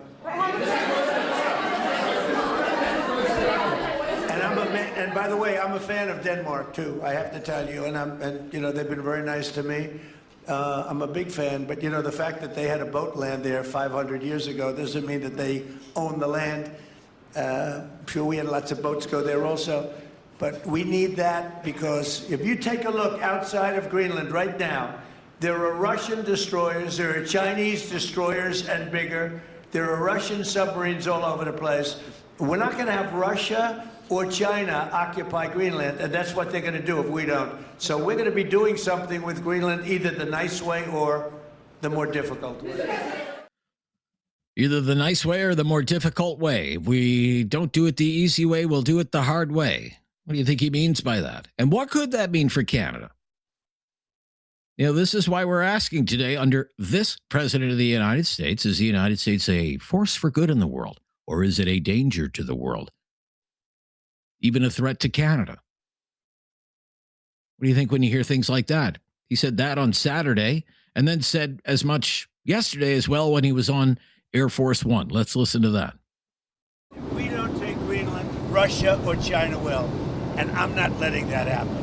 [SPEAKER 4] And by the way, I'm a fan of Denmark too. I have to tell you, and they've been very nice to me. I'm a big fan, but the fact that they had a boat land there 500 years ago doesn't mean that they own the land. I'm sure we had lots of boats go there also, but we need that because if you take a look outside of Greenland right now, there are Russian destroyers, there are Chinese destroyers and bigger, there are Russian submarines all over the place. We're not going to have Russia or China occupy Greenland, and that's what they're going to do if we don't. So we're going to be doing something with Greenland, either the nice way or the more difficult way.
[SPEAKER 1] Either the nice way or the more difficult way. If we don't do it the easy way, we'll do it the hard way. What do you think he means by that? And what could that mean for Canada? This is why we're asking today, under this president of the United States, is the United States a force for good in the world, or is it a danger to the world? Even a threat to Canada? What do you think when you hear things like that? He said that on Saturday, and then said as much yesterday as well when he was on Air Force One. Let's listen to that.
[SPEAKER 4] If we don't take Greenland, Russia or China will, and I'm not letting that happen.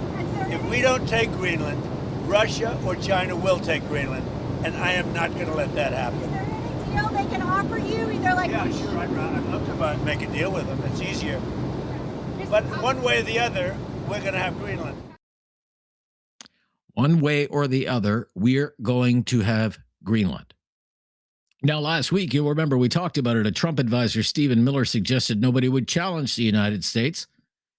[SPEAKER 4] If we don't take Greenland, Russia or China will take Greenland, and I am not going to let that happen.
[SPEAKER 5] Is there any deal they can offer you? Either like
[SPEAKER 4] yeah, sure. I'd love to make a deal with them. It's easier. But one way or the other, we're going to have Greenland.
[SPEAKER 1] One way or the other, we're going to have Greenland. Now, last week, you'll remember we talked about it. A Trump advisor, Stephen Miller, suggested nobody would challenge the United States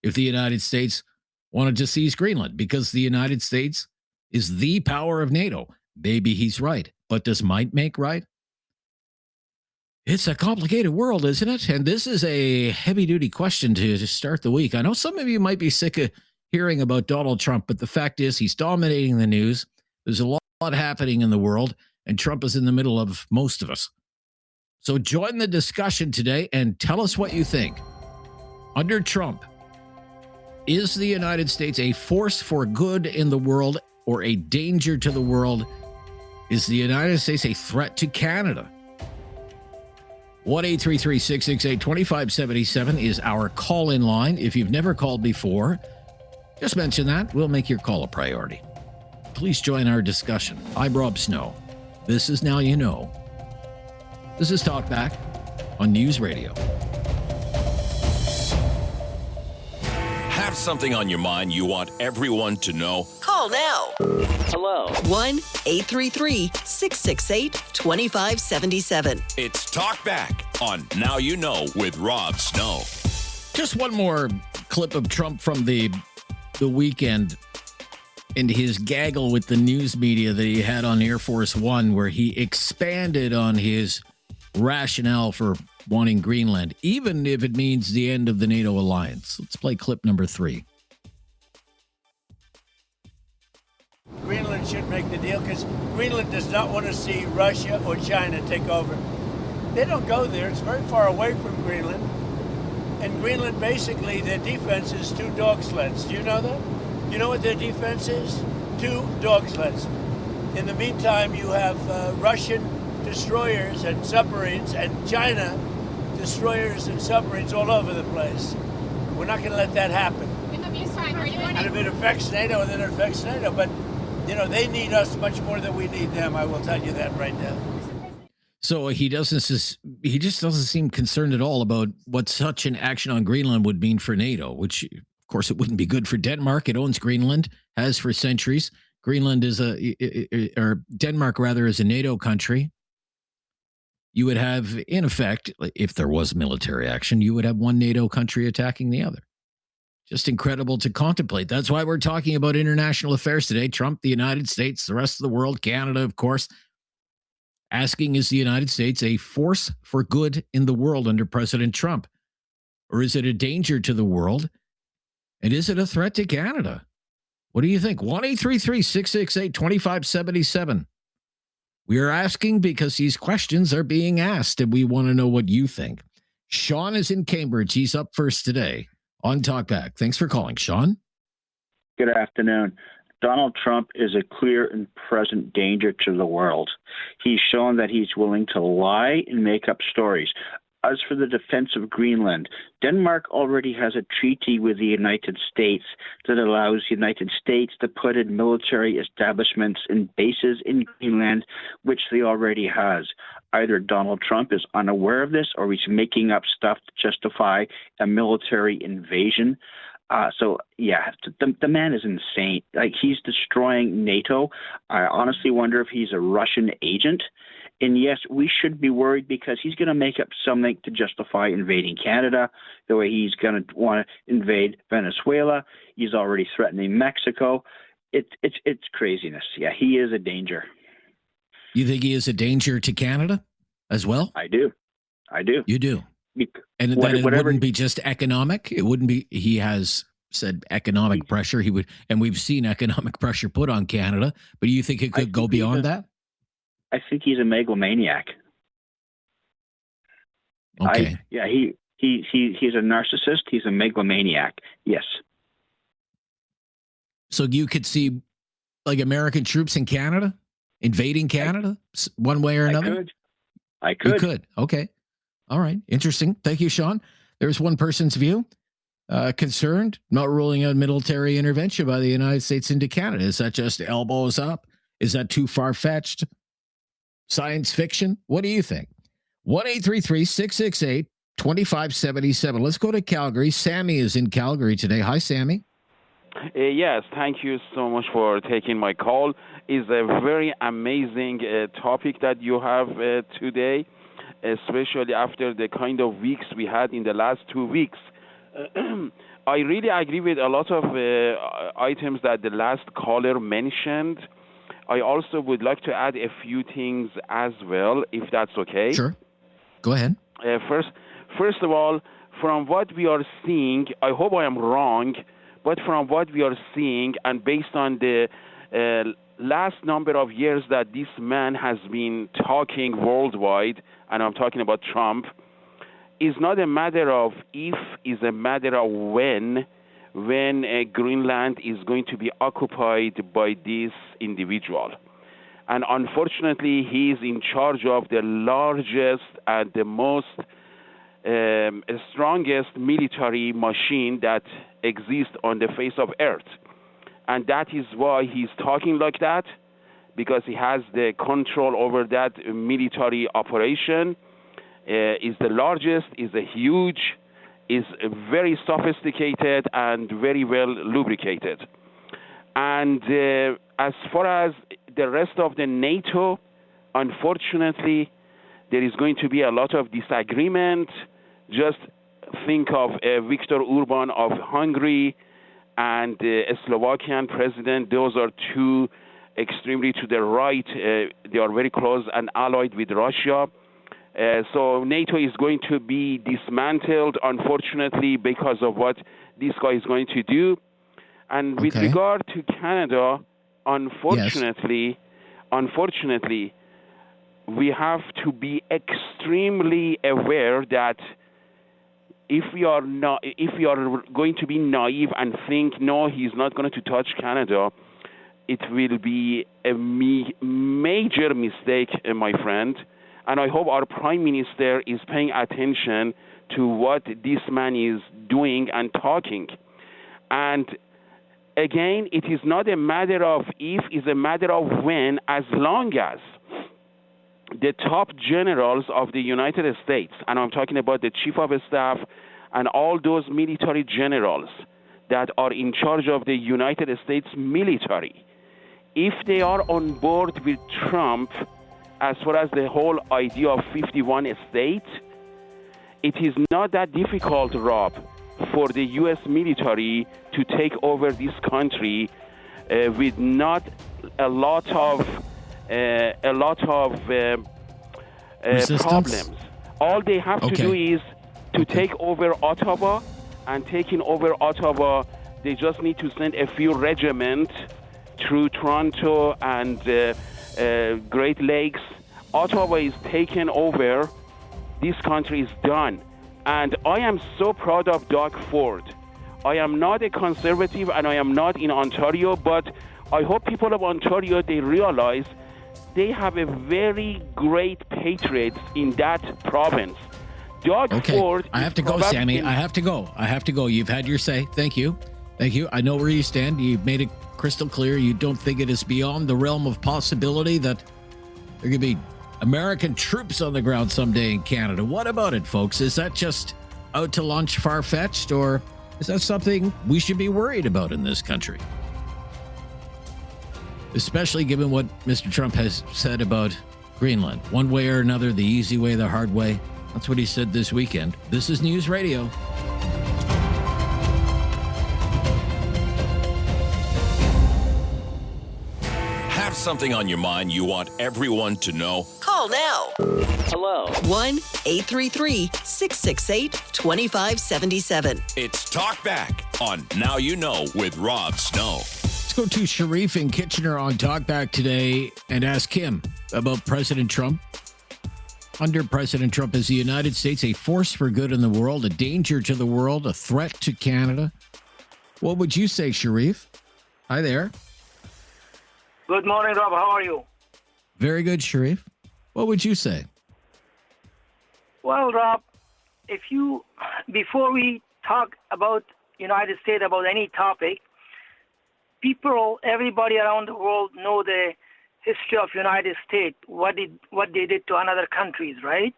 [SPEAKER 1] if the United States wanted to seize Greenland because the United States is the power of NATO. Maybe he's right, but does might make right? It's a complicated world, isn't it? And this is a heavy-duty question to start the week. I know some of you might be sick of hearing about Donald Trump, but the fact is he's dominating the news. There's a lot happening in the world, and Trump is in the middle of most of us. So join the discussion today and tell us what you think. Under Trump, is the United States a force for good in the world or a danger to the world? Is the United States a threat to Canada? 1-833-668-2577 is our call-in line. If you've never called before, just mention that. We'll make your call a priority. Please join our discussion. I'm Rob Snow. This is Now You Know. This is Talkback on News Radio.
[SPEAKER 2] Have something on your mind you want everyone to know?
[SPEAKER 3] Call now.
[SPEAKER 10] Hello.
[SPEAKER 3] 1-833-668-2577.
[SPEAKER 2] It's Talkback on Now You Know with Rob Snow.
[SPEAKER 1] Just one more clip of Trump from the weekend and his gaggle with the news media that he had on Air Force One, where he expanded on his rationale for wanting Greenland, even if it means the end of the NATO alliance. Let's play clip number 3.
[SPEAKER 4] Greenland should make the deal because Greenland does not want to see Russia or China take over. They don't go there. It's very far away from Greenland. And Greenland, basically, their defense is 2 dog sleds. Do you know that? You know what their defense is? 2 dog sleds. In the meantime, you have Russian destroyers and submarines and China destroyers and submarines all over the place. We're not going to let that happen.
[SPEAKER 5] in the meantime, are you going
[SPEAKER 4] And if it affects NATO, then it affects NATO. But, they need us much more than we need them. I will tell you that right now.
[SPEAKER 1] So he just doesn't seem concerned at all about what such an action on Greenland would mean for NATO, which, of course, it wouldn't be good for Denmark. It owns Greenland, has for centuries. Greenland is Denmark rather is a NATO country. you would have, in effect, if there was military action, you would have one NATO country attacking the other. Just incredible to contemplate. That's why we're talking about international affairs today. Trump, the United States, the rest of the world, Canada, of course, asking, is the United States a force for good in the world under President Trump? Or is it a danger to the world? And is it a threat to Canada? What do you think? 1-833-668-2577. We are asking because these questions are being asked, and we want to know what you think. Sean is in Cambridge. He's up first today on Talkback. Thanks for calling, Sean.
[SPEAKER 11] Good afternoon. Donald Trump is a clear and present danger to the world. He's shown that he's willing to lie and make up stories. As for the defense of Greenland, Denmark already has a treaty with the United States that allows the United States to put in military establishments and bases in Greenland, which they already has. Either Donald Trump is unaware of this or he's making up stuff to justify a military invasion. The man is insane. Like, he's destroying NATO. I honestly wonder if he's a Russian agent. And yes, we should be worried because he's going to make up something to justify invading Canada, the way he's going to want to invade Venezuela. He's already threatening Mexico. It's craziness. Yeah, he is a danger.
[SPEAKER 1] You think he is a danger to Canada as well?
[SPEAKER 11] I do.
[SPEAKER 1] You do? And that it wouldn't be just economic? It wouldn't be, he has said economic pressure. He would, and we've seen economic pressure put on Canada, but do you think it could go beyond that?
[SPEAKER 11] I think he's a megalomaniac.
[SPEAKER 1] Okay.
[SPEAKER 11] He's a narcissist. He's a megalomaniac. Yes.
[SPEAKER 1] So you could see like American troops in Canada invading Canada one way or another?
[SPEAKER 11] I could.
[SPEAKER 1] You could. Okay. All right. Interesting. Thank you, Sean. There's one person's view. Concerned, not ruling out military intervention by the United States into Canada. Is that just elbows up? Is that too far-fetched? Science fiction? What do you think? 1-833-668-2577. Let's go to Calgary. Sammy is in Calgary today. Hi, Sammy.
[SPEAKER 12] Yes, thank you so much for taking my call. It's a very amazing topic that you have today, especially after the kind of weeks we had in the last 2 weeks. I really agree with a lot of items that the last caller mentioned. I also would like to add a few things as well, if that's okay.
[SPEAKER 1] Sure. Go ahead.
[SPEAKER 12] First of all, from what we are seeing, I hope I am wrong, but from what we are seeing and based on the last number of years that this man has been talking worldwide, and I'm talking about Trump, is not a matter of if, is a matter of when Greenland is going to be occupied by this individual. And unfortunately, he is in charge of the largest and the most strongest military machine that exists on the face of Earth. And that is why he's talking like that, because he has the control over that military operation. Is the largest, is a huge, is very sophisticated and very well lubricated. And as far as the rest of the NATO, unfortunately, there is going to be a lot of disagreement. Just think of Viktor Orban of Hungary and a Slovakian president. Those are two extremely to the right. They are very close and allied with Russia. So NATO is going to be dismantled, unfortunately, because of what this guy is going to do. And with regard to Canada, unfortunately, we have to be extremely aware that if we are going to be naive and think, no, he's not going to touch Canada, it will be a major mistake, my friend. And I hope our Prime Minister is paying attention to what this man is doing and talking. And again, it is not a matter of if, it's a matter of when, as long as the top generals of the United States, and I'm talking about the Chief of Staff and all those military generals that are in charge of the United States military, if they are on board with Trump, as far as the whole idea of 51 states, it is not that difficult, Rob, for the U.S. military to take over this country with not a lot of problems. All they have to do is to take over Ottawa, and taking over Ottawa, they just need to send a few regiments through Toronto and Great Lakes. Ottawa is taken over. This country is done. And I am so proud of Doug Ford. I am not a conservative and I am not in Ontario, but I hope people of Ontario, they realize they have a very great patriots in that province. Doug Ford.
[SPEAKER 1] I have to go, Sammy. I have to go. You've had your say. Thank you. I know where you stand. You've made it crystal clear. You don't think it is beyond the realm of possibility that there could be American troops on the ground someday in Canada. What about it, folks? Is that just out to lunch, far-fetched, or is that something we should be worried about in this country? Especially given what Mr. Trump has said about Greenland. One way or another, the easy way, the hard way. That's what he said this weekend. This is News Radio.
[SPEAKER 2] Have something on your mind you want everyone to know?
[SPEAKER 3] Call now.
[SPEAKER 13] Hello.
[SPEAKER 3] 1-833-668-2577.
[SPEAKER 2] It's Talkback on Now You Know with Rob Snow.
[SPEAKER 1] Let's go to Sharif in Kitchener on Talkback today and ask him about President Trump. Under President Trump, is the United States a force for good in the world, a danger to the world, a threat to Canada? What would you say, Sharif? Hi there.
[SPEAKER 13] Good morning, Rob. How are you?
[SPEAKER 1] Very good, Sharif. What would you say?
[SPEAKER 13] Well, Rob, before we talk about United States, about any topic, everybody around the world know the history of United States, what they did to other countries, right?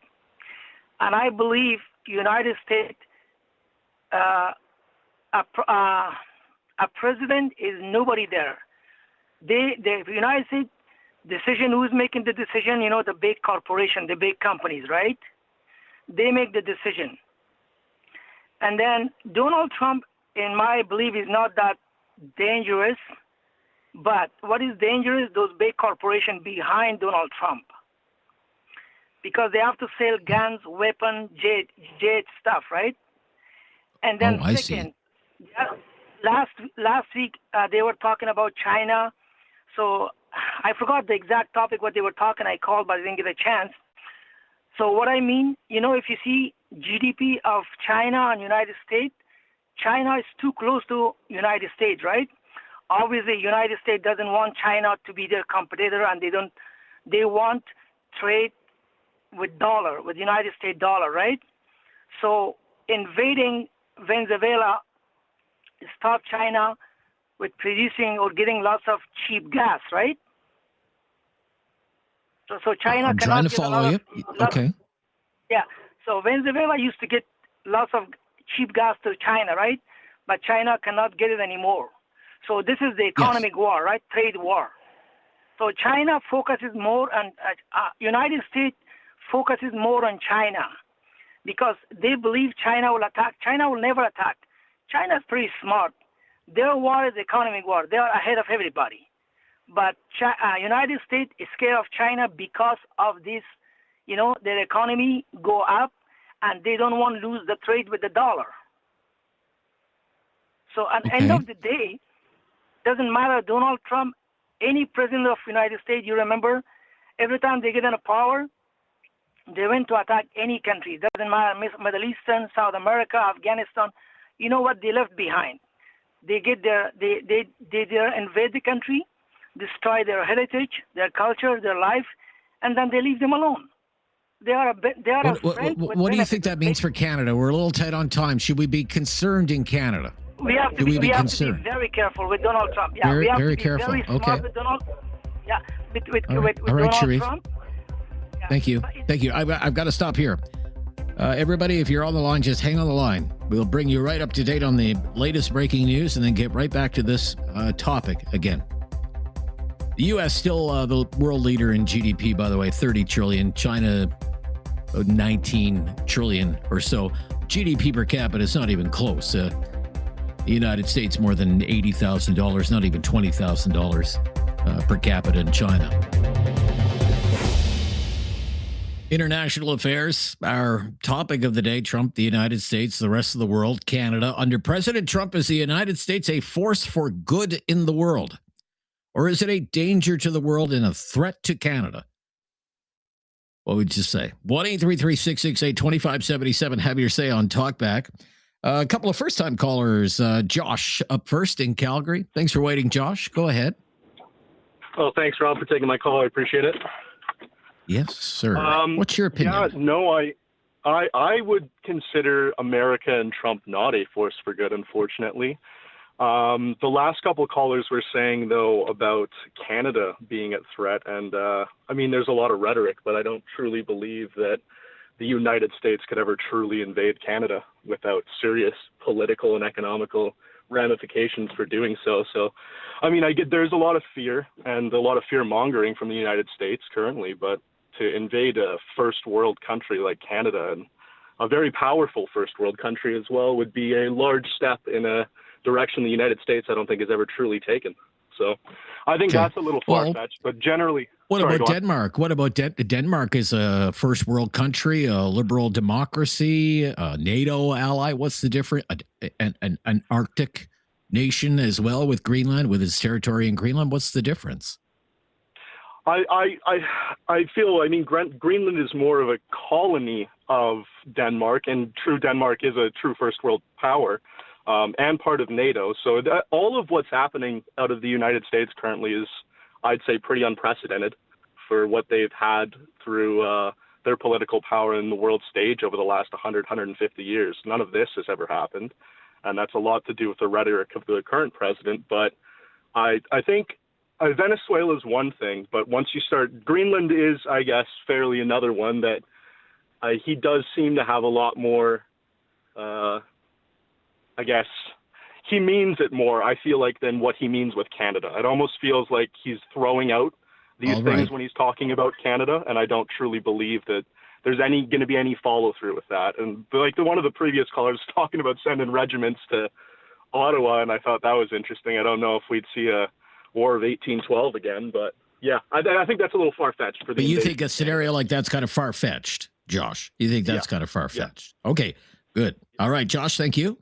[SPEAKER 13] And I believe United States, a president is nobody there. The United States decision, who's making the decision? The big corporation, the big companies, right? They make the decision. And then Donald Trump, in my belief, is not that dangerous. But what is dangerous, those big corporations behind Donald Trump. Because they have to sell guns, weapons, jet stuff, right? And then second, last week they were talking about China. So I forgot the exact topic, what they were talking. I called, but I didn't get a chance. So what I mean, if you see GDP of China and United States, China is too close to United States, right? Obviously, United States doesn't want China to be their competitor, and they want trade with United States dollar, right? So invading Venezuela stopped China with producing or getting lots of cheap gas, right? So China
[SPEAKER 1] I'm
[SPEAKER 13] cannot
[SPEAKER 1] trying to
[SPEAKER 13] get
[SPEAKER 1] follow you. Okay.
[SPEAKER 13] Yeah. So Venezuela used to get lots of cheap gas to China, right? But China cannot get it anymore. So this is the economic war, right? Trade war. So China focuses more on, United States focuses more on China because they believe China will attack. China will never attack. China is pretty smart. Their war is economic war. They are ahead of everybody. But United States is scared of China because of this, their economy go up and they don't want to lose the trade with the dollar. So at the end of the day, doesn't matter, Donald Trump, any president of the United States, you remember, every time they get into power, they went to attack any country. Doesn't matter, Middle Eastern, South America, Afghanistan. You know what they left behind? They invade the country, destroy their heritage, their culture, their life, and then they leave them alone.
[SPEAKER 1] What do you think that means for Canada? We're a little tight on time. Should we be concerned in Canada?
[SPEAKER 13] We have to be very careful with Donald Trump. Yeah, we have
[SPEAKER 1] very
[SPEAKER 13] to be
[SPEAKER 1] careful.
[SPEAKER 13] Very smart with Donald. Yeah, with
[SPEAKER 1] Donald
[SPEAKER 13] Sharif. Trump.
[SPEAKER 1] Yeah. Thank you. I've got to stop here. Everybody, if you're on the line, just hang on the line. We'll bring you right up to date on the latest breaking news and then get right back to this topic again. The U.S. still the world leader in GDP, by the way, 30 trillion. China, 19 trillion or so. GDP per capita is not even close. The United States more than $80,000, not even $20,000 per capita in China. International affairs, our topic of the day, Trump, the United States, the rest of the world, Canada. Under President Trump, is the United States a force for good in the world? Or is it a danger to the world and a threat to Canada? What would you say? 1-833-668-2577. Have your say on Talkback. A couple of first-time callers. Josh up first in Calgary. Thanks for waiting, Josh. Go ahead.
[SPEAKER 14] Oh, thanks, Rob, for taking my call. I appreciate it.
[SPEAKER 1] Yes, sir. What's your opinion?
[SPEAKER 14] Yeah, no, I would consider America and Trump not a force for good, unfortunately. The last couple of callers were saying, though, about Canada being at threat. And I mean, there's a lot of rhetoric, but I don't truly believe that the United States could ever truly invade Canada without serious political and economical ramifications for doing so. So, I mean, there's a lot of fear and a lot of fear mongering from the United States currently, but to invade a first world country like Canada, and a very powerful first world country as well, would be a large step in a direction the United States I don't think has ever truly taken. So I think that's a little far-fetched, but generally...
[SPEAKER 1] What about Denmark? What about Denmark is a first world country, a liberal democracy, a NATO ally. What's the difference? An Arctic nation as well with Greenland, with its territory in Greenland. What's the difference?
[SPEAKER 14] I feel, I mean, Greenland is more of a colony of Denmark, and Denmark is a true first world power. And part of NATO. So all of what's happening out of the United States currently is, I'd say, pretty unprecedented for what they've had through their political power in the world stage over the last 100, 150 years. None of this has ever happened. And that's a lot to do with the rhetoric of the current president. But I think Venezuela is one thing, but once you start, Greenland is, I guess, fairly another one that he does seem to have a lot more, I guess he means it more, I feel like, than what he means with Canada. It almost feels like he's throwing out these things when he's talking about Canada, and I don't truly believe that there's going to be any follow-through with that. And like one of the previous callers talking about sending regiments to Ottawa, and I thought that was interesting. I don't know if we'd see a War of 1812 again, but yeah, I think that's a little far-fetched for the.
[SPEAKER 1] But you think a scenario like that's kind of far-fetched, Josh? You think that's kind of far-fetched? Yeah. Okay, good. All right, Josh, thank you.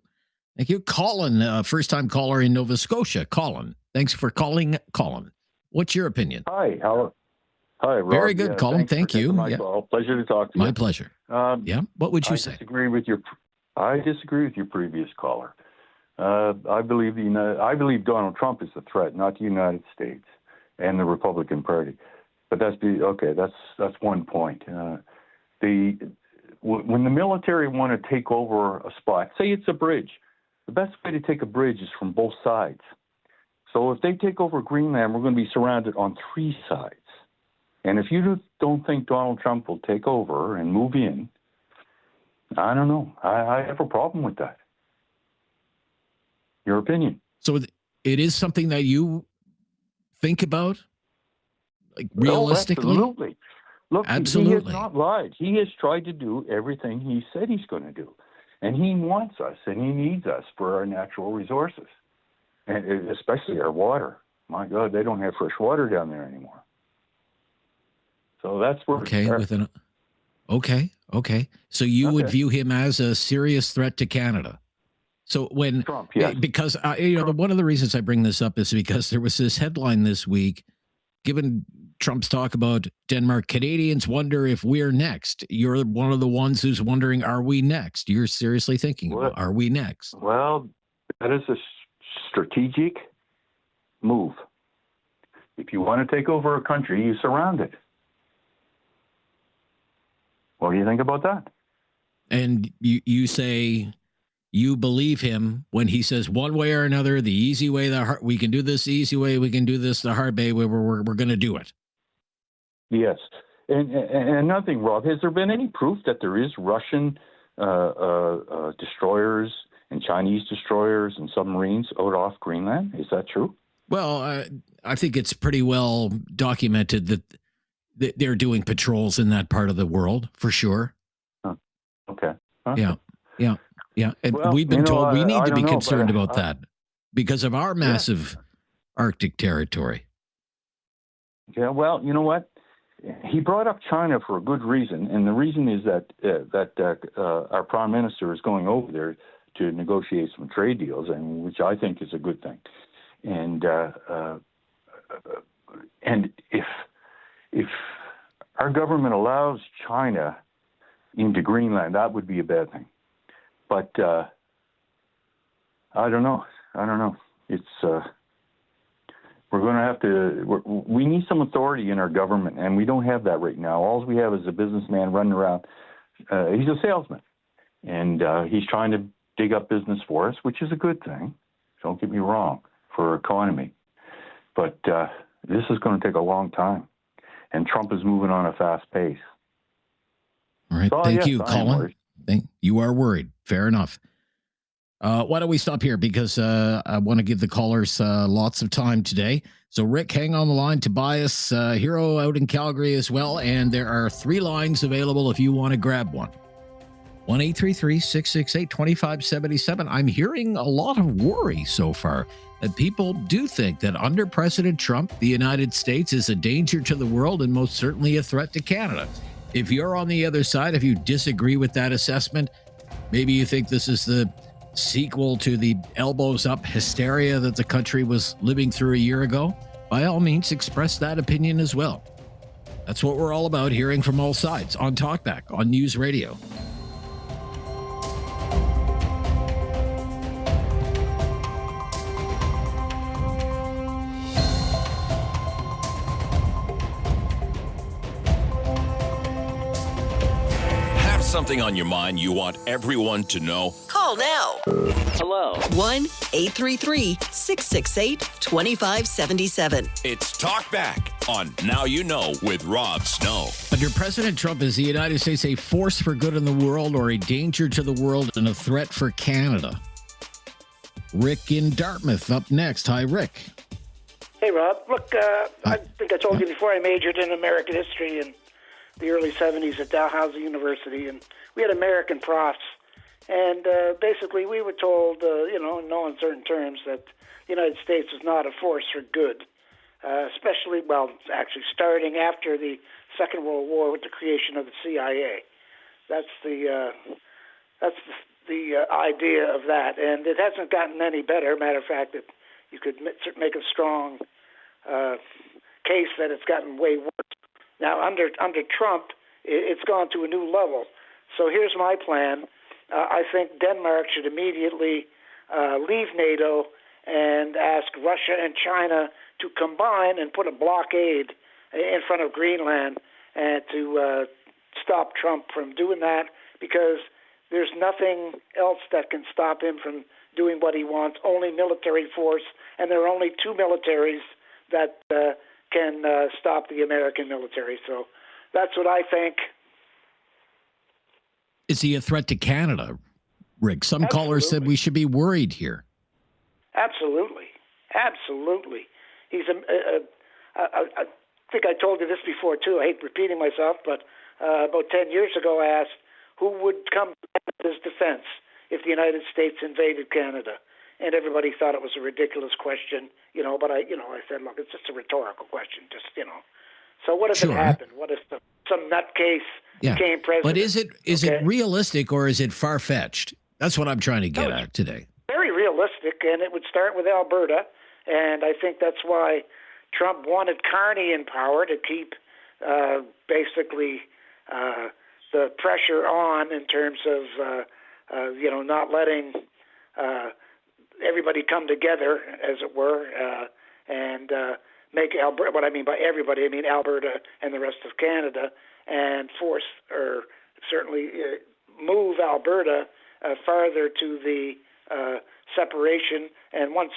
[SPEAKER 1] Thank you. Colin, first-time caller in Nova Scotia. Colin, thanks for calling. Colin, what's your opinion?
[SPEAKER 15] Hi, Rob.
[SPEAKER 1] Very good, Colin. Thank you.
[SPEAKER 15] Pleasure to talk to you.
[SPEAKER 1] My pleasure. What would you say?
[SPEAKER 15] I disagree with your previous caller. I believe Donald Trump is the threat, not the United States and the Republican Party. But that's one point. When the military want to take over a spot, say it's a bridge. The best way to take a bridge is from both sides. So if they take over Greenland, we're going to be surrounded on three sides. And if you don't think Donald Trump will take over and move in, I don't know. I have a problem with that. Your opinion?
[SPEAKER 1] So it is something that you think about, like realistically?
[SPEAKER 15] Absolutely. Look,
[SPEAKER 1] absolutely.
[SPEAKER 15] He has not lied. He has tried to do everything he said he's going to do. And he wants us and he needs us for our natural resources, and especially our water. My God, they don't have fresh water down there anymore. So that's where
[SPEAKER 1] Okay. So you would view him as a serious threat to Canada. So when
[SPEAKER 15] Trump, yes.
[SPEAKER 1] Because one of the reasons I bring this up is because there was this headline this week, given Trump's talk about Denmark, Canadians wonder if we're next. You're one of the ones who's wondering, are we next? You're seriously thinking, are we next?
[SPEAKER 15] Well, that is a strategic move. If you want to take over a country, you surround it. What do you think about that?
[SPEAKER 1] And you say you believe him when he says one way or another, the easy way, we can do this the easy way, we can do this the hard way, we're going to do it.
[SPEAKER 15] Yes. And nothing, Rob, has there been any proof that there is Russian destroyers and Chinese destroyers and submarines out off Greenland? Is that true?
[SPEAKER 1] Well, I think it's pretty well documented that they're doing patrols in that part of the world for sure.
[SPEAKER 15] Huh. Okay. Huh?
[SPEAKER 1] Yeah. And
[SPEAKER 15] Well,
[SPEAKER 1] we've been told we need
[SPEAKER 15] I
[SPEAKER 1] to be
[SPEAKER 15] don't know,
[SPEAKER 1] concerned
[SPEAKER 15] but,
[SPEAKER 1] about that because of our massive Arctic territory.
[SPEAKER 15] Yeah, well, you know what? He brought up China for a good reason, and the reason is that our prime minister is going over there to negotiate some trade deals, and which I think is a good thing. And if our government allows China into Greenland, that would be a bad thing. But I don't know. It's we're going to have to. We need some authority in our government, and we don't have that right now. All we have is a businessman running around. He's a salesman, and he's trying to dig up business for us, which is a good thing. Don't get me wrong, for our economy. But this is going to take a long time, and Trump is moving on a fast pace.
[SPEAKER 1] All right. Thank you, Colin. You are worried. Fair enough. Why don't we stop here? Because I want to give the callers lots of time today. So, Rick, hang on the line. Tobias, Hero out in Calgary as well. And there are 3 lines available if you want to grab one. 1-833-668-2577. I'm hearing a lot of worry so far that people do think that under President Trump, the United States is a danger to the world and most certainly a threat to Canada. If you're on the other side, if you disagree with that assessment, maybe you think this is the sequel to the elbows up hysteria that the country was living through a year ago, by all means, express that opinion as well. That's what we're all about, hearing from all sides on Talkback, on News Radio.
[SPEAKER 2] Something on your mind you want everyone to know?
[SPEAKER 3] Call now.
[SPEAKER 16] Hello.
[SPEAKER 3] 1-833-668-2577.
[SPEAKER 2] It's Talkback on Now You Know with Rob Snow.
[SPEAKER 1] Under President Trump, is the United States a force for good in the world or a danger to the world and a threat for Canada? Rick in Dartmouth up next. Hi, Rick.
[SPEAKER 16] Hey, Rob. Look, I think I told you before I majored in American history in the early 70s at Dalhousie University, and we had American profs. And basically we were told, in no uncertain terms, that the United States was not a force for good, especially, actually starting after the Second World War with the creation of the CIA. That's the idea of that. And it hasn't gotten any better. Matter of fact, you could make a strong case that it's gotten way worse. Now, under Trump, it's gone to a new level. So here's my plan. I think Denmark should immediately leave NATO and ask Russia and China to combine and put a blockade in front of Greenland and to stop Trump from doing that, because there's nothing else that can stop him from doing what he wants, only military force, and there are only 2 militaries that can stop the American military. So that's what I think.
[SPEAKER 1] Is he a threat to Canada, Rick? Some callers said we should be worried here.
[SPEAKER 16] Absolutely. He's I think I told you this before, too. I hate repeating myself, but about 10 years ago I asked who would come to his defense if the United States invaded Canada. And everybody thought it was a ridiculous question, but I said, look, it's just a rhetorical question, So what if it happened? What if some nutcase became president?
[SPEAKER 1] But is it realistic or is it far-fetched? That's what I'm trying to get at today.
[SPEAKER 16] Very realistic, and it would start with Alberta, and I think that's why Trump wanted Carney in power, to keep basically the pressure on in terms of, not letting everybody come together, as it were, and make Alberta, what I mean by everybody, I mean Alberta and the rest of Canada, and force or certainly move Alberta farther to the separation. And once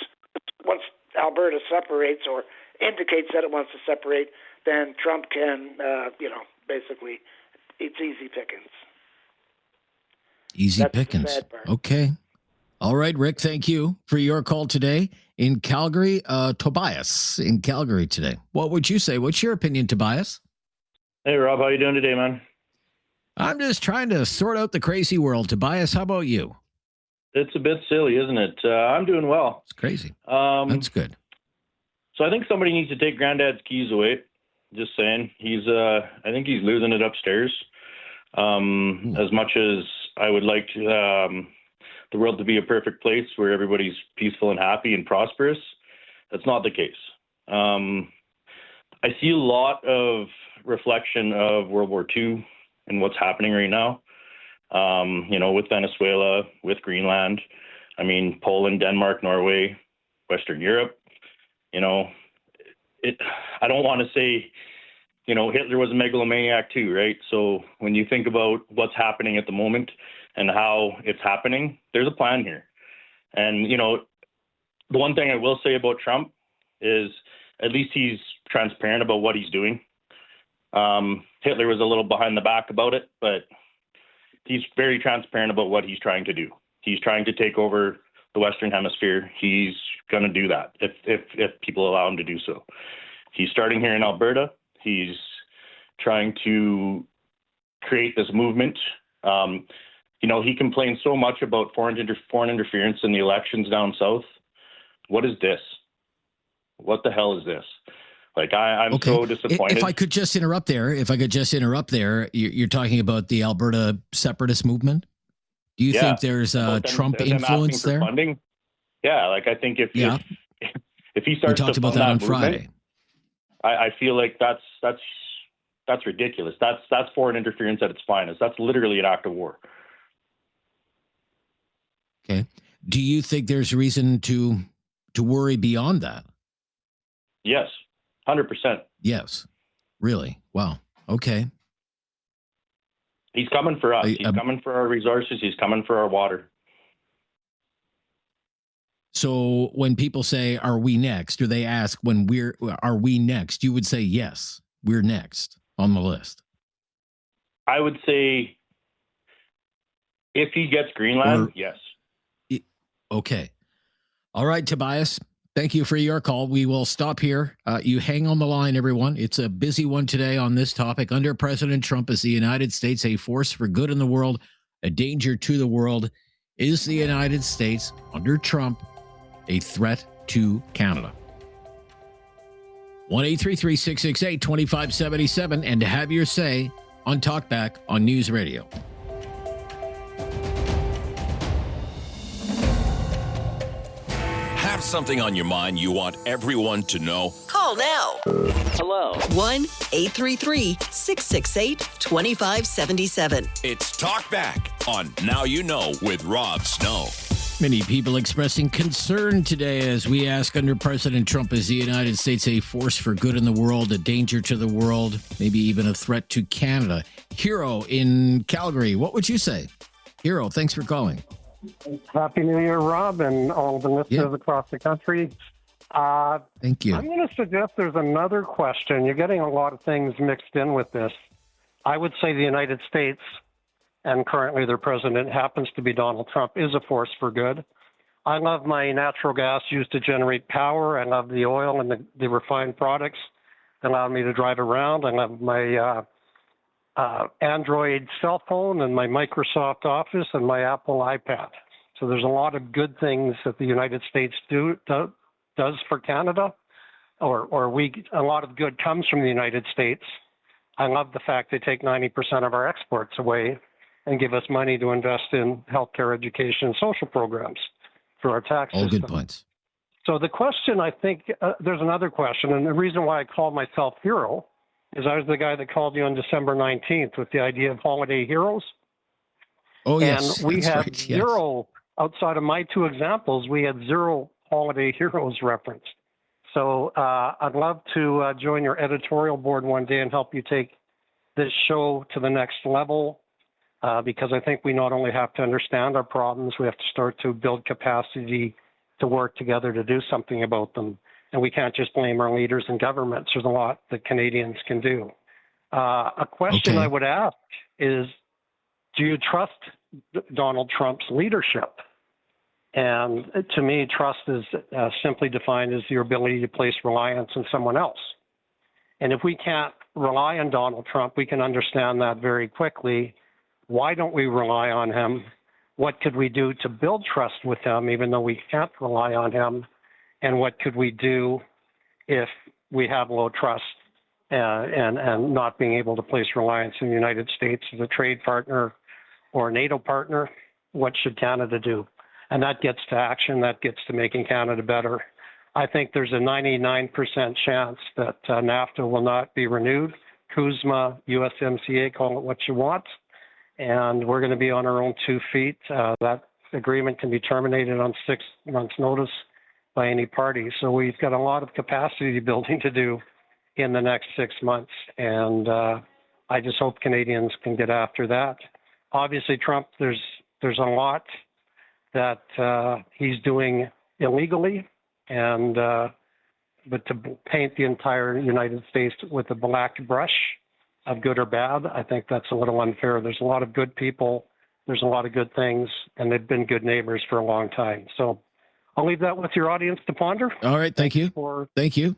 [SPEAKER 16] Alberta separates or indicates that it wants to separate, then Trump can, basically, it's easy pickings.
[SPEAKER 1] Easy pickings. Okay. All right, Rick, thank you for your call today. in Calgary. Tobias in Calgary today. What would you say? What's your opinion, Tobias?
[SPEAKER 17] Hey, Rob, how you doing today, man?
[SPEAKER 1] I'm just trying to sort out the crazy world. Tobias, how about you?
[SPEAKER 17] It's a bit silly, isn't it? I'm doing well.
[SPEAKER 1] It's crazy. That's good.
[SPEAKER 17] So I think somebody needs to take Granddad's keys away. Just saying. I think he's losing it upstairs. As much as I would like to, the world to be a perfect place where everybody's peaceful and happy and prosperous, that's not the case. I see a lot of reflection of World War II and what's happening right now. With Venezuela, with Greenland, Poland, Denmark, Norway, Western Europe. I don't want to say, Hitler was a megalomaniac too, right? So when you think about what's happening at the moment and how it's happening, there's a plan here. And, the one thing I will say about Trump is at least he's transparent about what he's doing. Hitler was a little behind the back about it, but he's very transparent about what he's trying to do. He's trying to take over the Western Hemisphere. He's going to do that if people allow him to do so. He's starting here in Alberta. He's trying to create this movement. He complains so much about foreign interference in the elections down south. What is this? What the hell is this? I'm so disappointed.
[SPEAKER 1] If I could just interrupt there, you're talking about the Alberta separatist movement. Do you think there's Trump influence there?
[SPEAKER 17] Funding? Yeah, I think if he starts
[SPEAKER 1] to about that on Friday,
[SPEAKER 17] I feel like that's ridiculous. That's foreign interference at its finest. That's literally an act of war.
[SPEAKER 1] Okay. Do you think there's reason to worry beyond that?
[SPEAKER 17] Yes, 100%.
[SPEAKER 1] Yes. Really? Wow. Okay.
[SPEAKER 17] He's coming for us. He's coming for our resources. He's coming for our water.
[SPEAKER 1] So when people say, "Are we next?" or they ask, "Are we next?" you would say, "Yes, we're next on the list."
[SPEAKER 17] I would say, if he gets Greenland, yes.
[SPEAKER 1] Okay. All right, Tobias. Thank you for your call. We will stop here. You hang on the line, everyone. It's a busy one today on this topic. Under President Trump, is the United States a force for good in the world, a danger to the world? Is the United States, under Trump, a threat to Canada? 1-833-668-2577, and to have your say on Talkback on News Radio.
[SPEAKER 2] Have something on your mind you want everyone to know?
[SPEAKER 3] Call now.
[SPEAKER 2] Hello.
[SPEAKER 3] 1-833-668-2577.
[SPEAKER 2] It's Talkback on Now You Know with Rob Snow.
[SPEAKER 1] Many people expressing concern today as we ask, under President Trump, is the United States a force for good in the world, a danger to the world, maybe even a threat to Canada? Hero in Calgary, what would you say? Hero, thanks for calling.
[SPEAKER 18] Happy New Year, Rob, and all the listeners across the country.
[SPEAKER 1] Thank you.
[SPEAKER 18] I'm going to suggest there's another question. You're getting a lot of things mixed in with this. I would say the United States, and currently their president happens to be Donald Trump, is a force for good. I love my natural gas used to generate power. I love the oil and the refined products that allow me to drive around. I love my Android cell phone and my Microsoft Office and my Apple iPad. So there's a lot of good things that the United States does for Canada, or a lot of good comes from the United States. I love the fact they take 90% of our exports away and give us money to invest in healthcare, education, and social programs through our tax system.
[SPEAKER 1] All good points.
[SPEAKER 18] So the question, I think, there's another question, and the reason why I call myself hero is I was the guy that called you on December 19th with the idea of holiday heroes.
[SPEAKER 1] Oh, yes.
[SPEAKER 18] And we had zero, outside of my two examples, we had zero holiday heroes referenced. So I'd love to join your editorial board one day and help you take this show to the next level, because I think we not only have to understand our problems, we have to start to build capacity to work together to do something about them. And we can't just blame our leaders and governments. There's a lot that Canadians can do. A question I would ask is, do you trust Donald Trump's leadership? And to me, trust is simply defined as your ability to place reliance on someone else. And if we can't rely on Donald Trump, we can understand that very quickly. Why don't we rely on him? What could we do to build trust with him, even though we can't rely on him? And what could we do if we have low trust and not being able to place reliance in the United States as a trade partner or a NATO partner? What should Canada do? And that gets to action. That gets to making Canada better. I think there's a 99% chance that NAFTA will not be renewed. CUSMA, USMCA, call it what you want. And we're going to be on our own 2 feet. That agreement can be terminated on 6 months' notice by any party. So we've got a lot of capacity building to do in the next 6 months. And I just hope Canadians can get after that. Obviously, Trump, there's a lot that he's doing illegally, and but to paint the entire United States with a black brush of good or bad, I think that's a little unfair. There's a lot of good people, there's a lot of good things, and they've been good neighbors for a long time. So I'll leave that with your audience to ponder.
[SPEAKER 1] All right, thank you. Thank you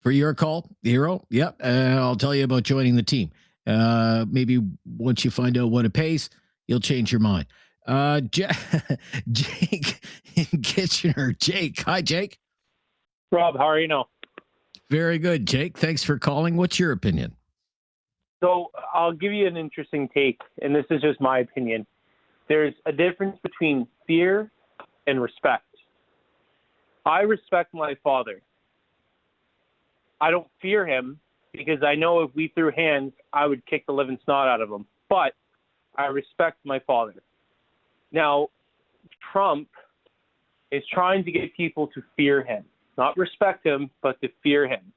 [SPEAKER 1] for your call, Hero. Yep, I'll tell you about joining the team. Maybe once you find out what it pays, you'll change your mind. Jake in Kitchener. Jake. Hi, Jake.
[SPEAKER 19] Rob, how are you now?
[SPEAKER 1] Very good, Jake. Thanks for calling. What's your opinion?
[SPEAKER 19] So I'll give you an interesting take, and this is just my opinion. There's a difference between fear and respect. I respect my father. I don't fear him because I know if we threw hands, I would kick the living snot out of him. But I respect my father. Now, Trump is trying to get people to fear him, not respect him, but to fear him.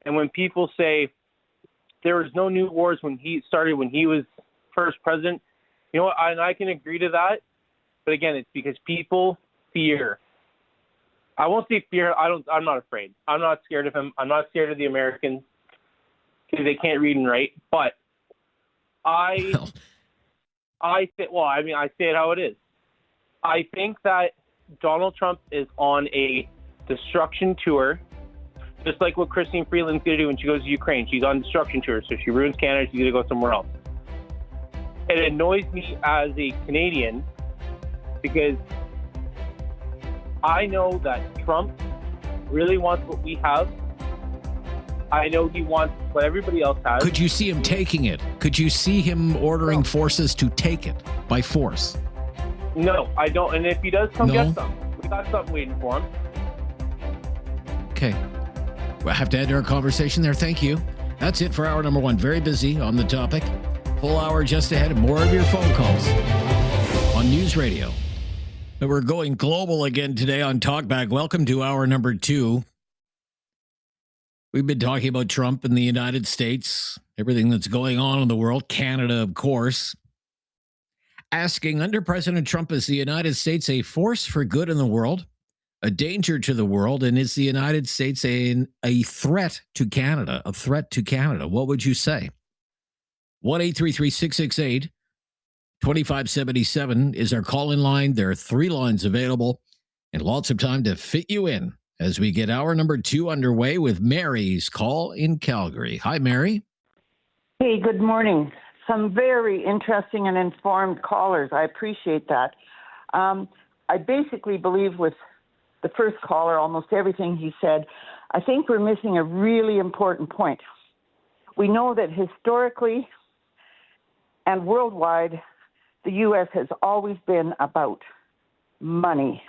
[SPEAKER 19] And when people say there was no new wars when he was first president, you know what, and I can agree to that. But again, it's because people fear. I won't say fear. I'm not afraid. I'm not scared of him. I'm not scared of the Americans because they can't read and write. But I say it how it is. I think that Donald Trump is on a destruction tour, just like what Christine Freeland's going to do when she goes to Ukraine. She's on a destruction tour, so she ruins Canada. She's going to go somewhere else. It annoys me as a Canadian because I know that Trump really wants what we have. I know he wants what everybody else has.
[SPEAKER 1] Could you see him taking it? Could you see him ordering forces to take it by force?
[SPEAKER 19] No, I don't. And if he does come get some, we got something waiting for him.
[SPEAKER 1] Okay. We'll have to end our conversation there. Thank you. That's it for hour number 1. Very busy on the topic. Full hour just ahead of more of your phone calls on News Radio. But we're going global again today on Talkback. Welcome to hour number 2. We've been talking about Trump in the United States, everything that's going on in the world, Canada, of course. Asking, under President Trump, is the United States a force for good in the world, a danger to the world, and is the United States a threat to Canada, a threat to Canada? What would you say? 1-833-668-2577 is our call-in line. There are 3 lines available and lots of time to fit you in as we get hour number 2 underway with Mary's call in Calgary. Hi, Mary.
[SPEAKER 20] Hey, good morning. Some very interesting and informed callers. I appreciate that. I basically believe with the first caller, almost everything he said. I think we're missing a really important point. We know that historically and worldwide, the U.S. has always been about money,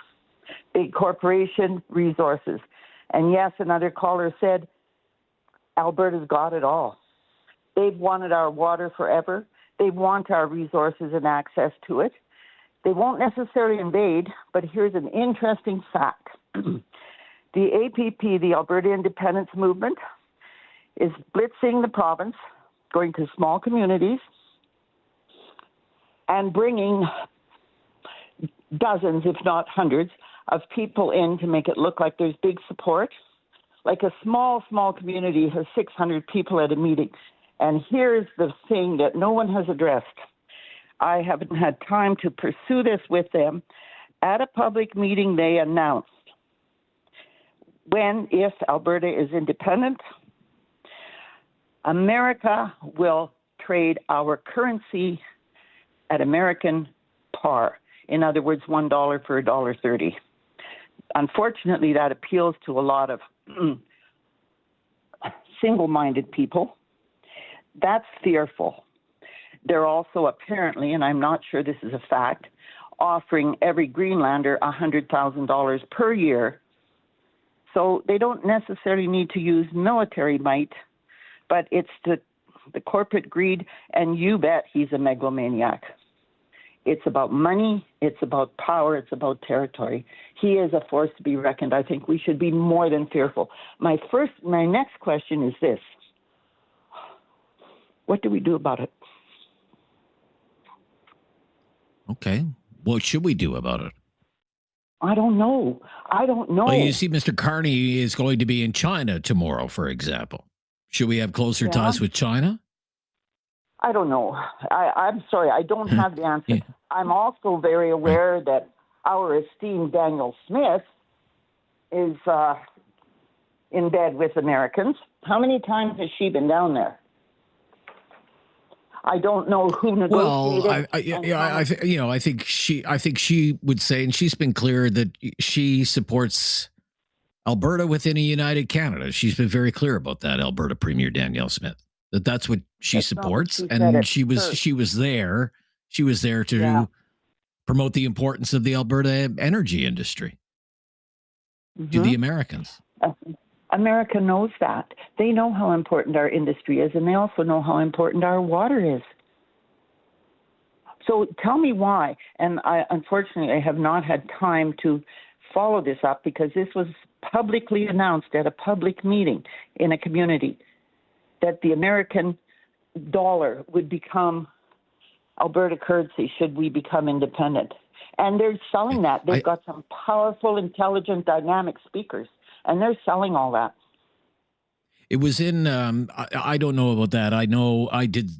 [SPEAKER 20] big corporation, resources. And yes, another caller said, Alberta's got it all. They've wanted our water forever. They want our resources and access to it. They won't necessarily invade, but here's an interesting fact. The APP, the Alberta Independence Movement, is blitzing the province, going to small communities, and bringing dozens, if not hundreds, of people in to make it look like there's big support. Like a small community has 600 people at a meeting. And here's the thing that no one has addressed. I haven't had time to pursue this with them, At a public meeting, they announced if Alberta is independent, America will trade our currency at American par. In other words, $1 for $1.30. Unfortunately, that appeals to a lot of single-minded people. That's fearful. They're also apparently, and I'm not sure this is a fact, offering every Greenlander $100,000 per year. So they don't necessarily need to use military might, but it's the corporate greed, and you bet he's a megalomaniac. It's about money, it's about power, it's about territory. He is a force to be reckoned. I think we should be more than fearful. My next question is this. What do we do about it?
[SPEAKER 1] Okay. What should we do about it?
[SPEAKER 20] I don't know.
[SPEAKER 1] Well, you see, Mr. Carney is going to be in China tomorrow, for example. Should we have closer ties with China?
[SPEAKER 20] I don't know. I'm sorry. I don't have the answer. Yeah. I'm also very aware that our esteemed Daniel Smith is in bed with Americans. How many times has she been down there? I don't know who negotiated.
[SPEAKER 1] Well, I think she would say, and she's been clear that she supports Alberta within a united Canada. She's been very clear about that, Alberta Premier Danielle Smith. That's what she supports, and she was there to promote the importance of the Alberta energy industry to the Americans.
[SPEAKER 20] America knows that. They know how important our industry is, and they also know how important our water is. So tell me why. And unfortunately, I have not had time to follow this up because this was publicly announced at a public meeting in a community that the American dollar would become Alberta currency should we become independent. And they're selling that. They've got some powerful, intelligent, dynamic speakers, and they're selling all that.
[SPEAKER 1] It was in, I don't know about that. I know I did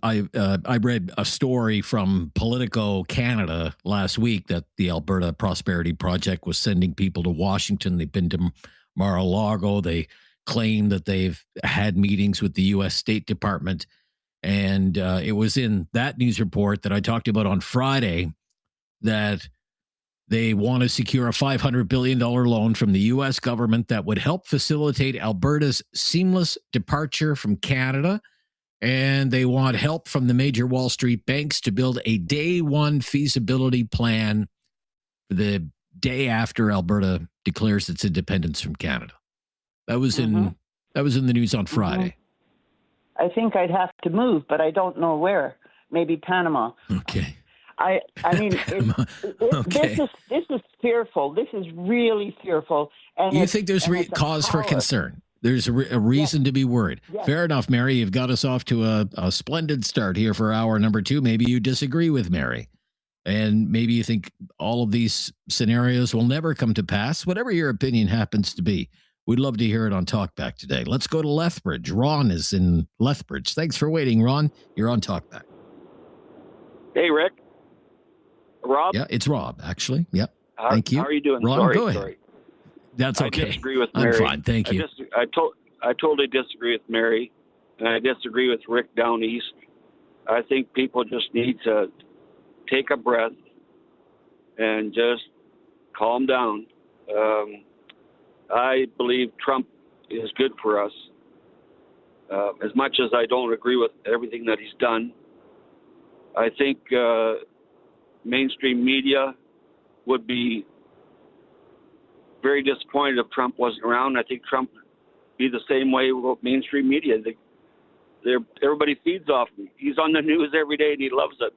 [SPEAKER 1] I read a story from Politico Canada last week that the Alberta Prosperity Project was sending people to Washington. They've been to Mar-a-Lago. They claim that they've had meetings with the U.S. State Department. And it was in that news report that I talked about on Friday that they want to secure a $500 billion loan from the U.S. government that would help facilitate Alberta's seamless departure from Canada. And they want help from the major Wall Street banks to build a day one feasibility plan for the day after Alberta declares its independence from Canada. That was in the news on Friday.
[SPEAKER 20] I think I'd have to move, but I don't know where. Maybe Panama.
[SPEAKER 1] Okay.
[SPEAKER 20] I mean, this is fearful. This is really fearful. And
[SPEAKER 1] you think there's cause for concern? There's a reason to be worried. Yes. Fair enough, Mary. You've got us off to a splendid start here for hour number 2. Maybe you disagree with Mary. And maybe you think all of these scenarios will never come to pass. Whatever your opinion happens to be, we'd love to hear it on Talkback today. Let's go to Lethbridge. Ron is in Lethbridge. Thanks for waiting, Ron. You're on Talkback.
[SPEAKER 21] Hey, Rick. Rob?
[SPEAKER 1] Yeah, it's Rob, actually. Yep. Thank you.
[SPEAKER 21] How are you doing?
[SPEAKER 1] Ron, go ahead. That's okay.
[SPEAKER 21] I disagree with Mary.
[SPEAKER 1] I'm fine. Thank you.
[SPEAKER 21] I totally disagree with Mary, and I disagree with Rick down east. I think people just need to take a breath and just calm down. I believe Trump is good for us. As much as I don't agree with everything that he's done, I think mainstream media would be very disappointed if Trump wasn't around. I think Trump would be the same way with mainstream media. Everybody feeds off him. He's on the news every day and he loves it.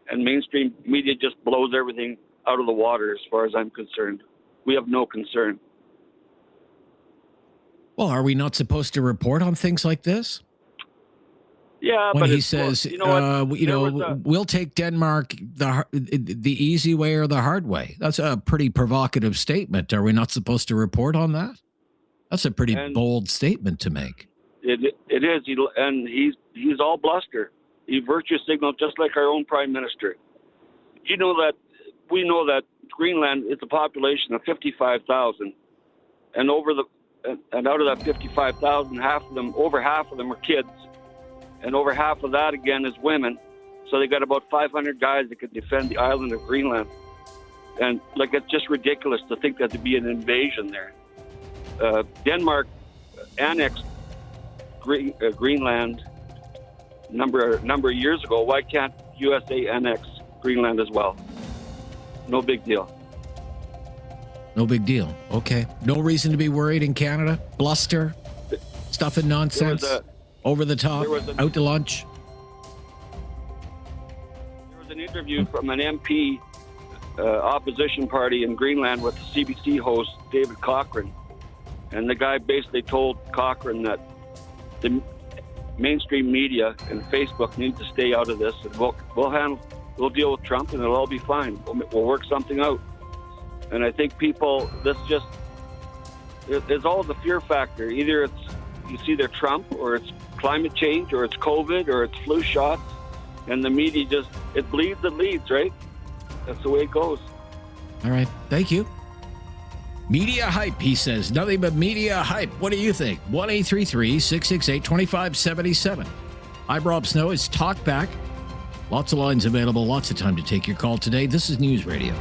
[SPEAKER 21] And mainstream media just blows everything out of the water as far as I'm concerned. We have no concern.
[SPEAKER 1] Well, are we not supposed to report on things like this?
[SPEAKER 21] Yeah,
[SPEAKER 1] when
[SPEAKER 21] but
[SPEAKER 1] he says, we'll take Denmark the easy way or the hard way. That's a pretty provocative statement. Are we not supposed to report on that? That's a pretty bold statement to make.
[SPEAKER 21] It is, and he's all bluster. He virtue signaled just like our own prime minister. You know that we know that Greenland is a population of 55,000, and out of that 55,000, over half of them are kids, and over half of that again is women. So they got about 500 guys that could defend the island of Greenland, and like it's just ridiculous to think that there'd be an invasion there. Denmark annexed Greenland number of years ago. Why can't USA annex Greenland as well? No big deal.
[SPEAKER 1] No big deal. Okay. No reason to be worried in Canada? Bluster? Stuff and nonsense? Over the top? Out to lunch?
[SPEAKER 21] There was an interview from an MP, opposition party in Greenland with the CBC host, David Cochrane. And the guy basically told Cochrane that the mainstream media and Facebook need to stay out of this, and we'll deal with Trump, and it'll all be fine. We'll work something out. And I think people, there's always a fear factor. Either it's either Trump, or it's climate change, or it's COVID, or it's flu shots, and the media it bleeds, it leads, right? That's the way it goes.
[SPEAKER 1] All right. Thank you. Media hype, he says. Nothing but media hype. What do you think? 1-833-668-2577. I'm Rob Snow. It's Talkback. Lots of lines available. Lots of time to take your call today. This is News Radio.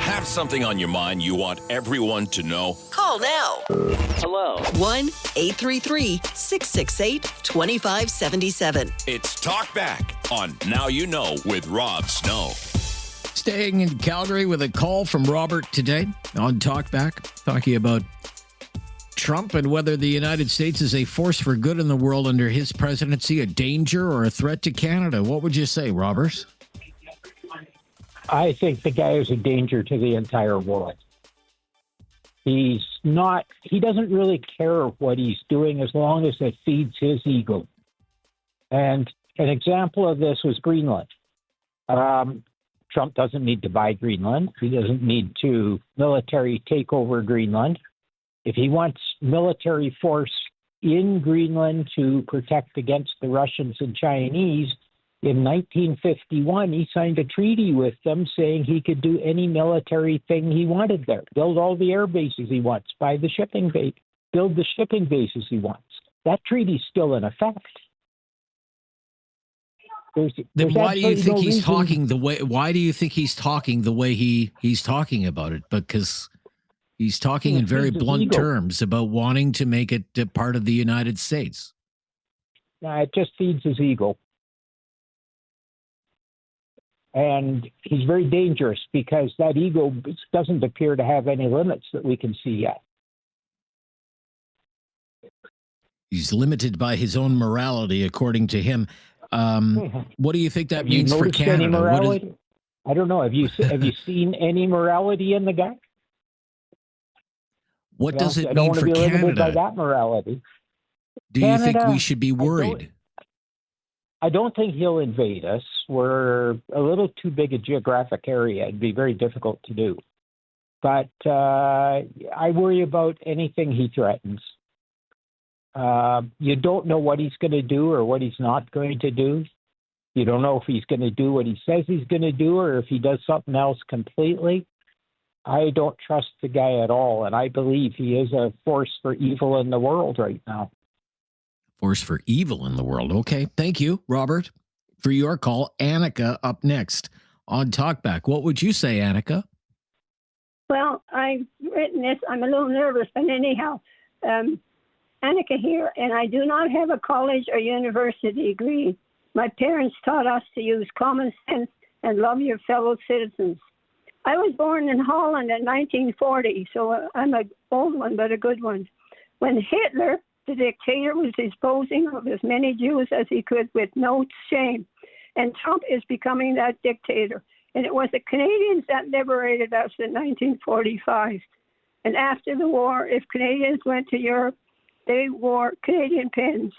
[SPEAKER 2] Have something on your mind you want everyone to know?
[SPEAKER 3] Call now.
[SPEAKER 2] Hello.
[SPEAKER 3] 1-833-668-2577.
[SPEAKER 2] It's Talkback on Now You Know with Rob Snow.
[SPEAKER 1] Staying in Calgary with a call from Robert today on Talkback, talking about Trump and whether the United States is a force for good in the world under his presidency, a danger or a threat to Canada. What would you say, Robert?
[SPEAKER 6] I think the guy is a danger to the entire world. He doesn't really care what he's doing as long as it feeds his ego. And an example of this was Greenland. Trump doesn't need to buy Greenland. He doesn't need to military take over Greenland. If he wants military force in Greenland to protect against the Russians and Chinese, in 1951, he signed a treaty with them saying he could do any military thing he wanted there, build all the air bases he wants, build the shipping bases he wants. That treaty's still in effect.
[SPEAKER 1] Then why do you think he's talking the way? Why do you think he's talking the way he's talking about it? Because he's talking in very blunt terms about wanting to make it a part of the United States.
[SPEAKER 6] It just feeds his ego. And he's very dangerous because that ego doesn't appear to have any limits that we can see yet.
[SPEAKER 1] He's limited by his own morality, according to him. What do you think that means for Canada?
[SPEAKER 6] Any morality? I don't know. Have you seen any morality in the guy?
[SPEAKER 1] What does it mean for Canada? I don't want to be limited by that morality. Do you think we should be worried?
[SPEAKER 6] I don't think he'll invade us. We're a little too big a geographic area. It'd be very difficult to do. But I worry about anything he threatens. You don't know what he's going to do or what he's not going to do. You don't know if he's going to do what he says he's going to do or if he does something else completely. I don't trust the guy at all, and I believe he is a force for evil in the world right now.
[SPEAKER 1] Force for evil in the world. Okay. Thank you, Robert, for your call. Annika up next on Talkback. What would you say, Annika?
[SPEAKER 22] Well, I've written this. I'm a little nervous, but anyhow, Annika here, and I do not have a college or university degree. My parents taught us to use common sense and love your fellow citizens. I was born in Holland in 1940, so I'm an old one, but a good one. When Hitler, the dictator, was disposing of as many Jews as he could with no shame. And Trump is becoming that dictator. And it was the Canadians that liberated us in 1945. And after the war, if Canadians went to Europe, they wore Canadian pins.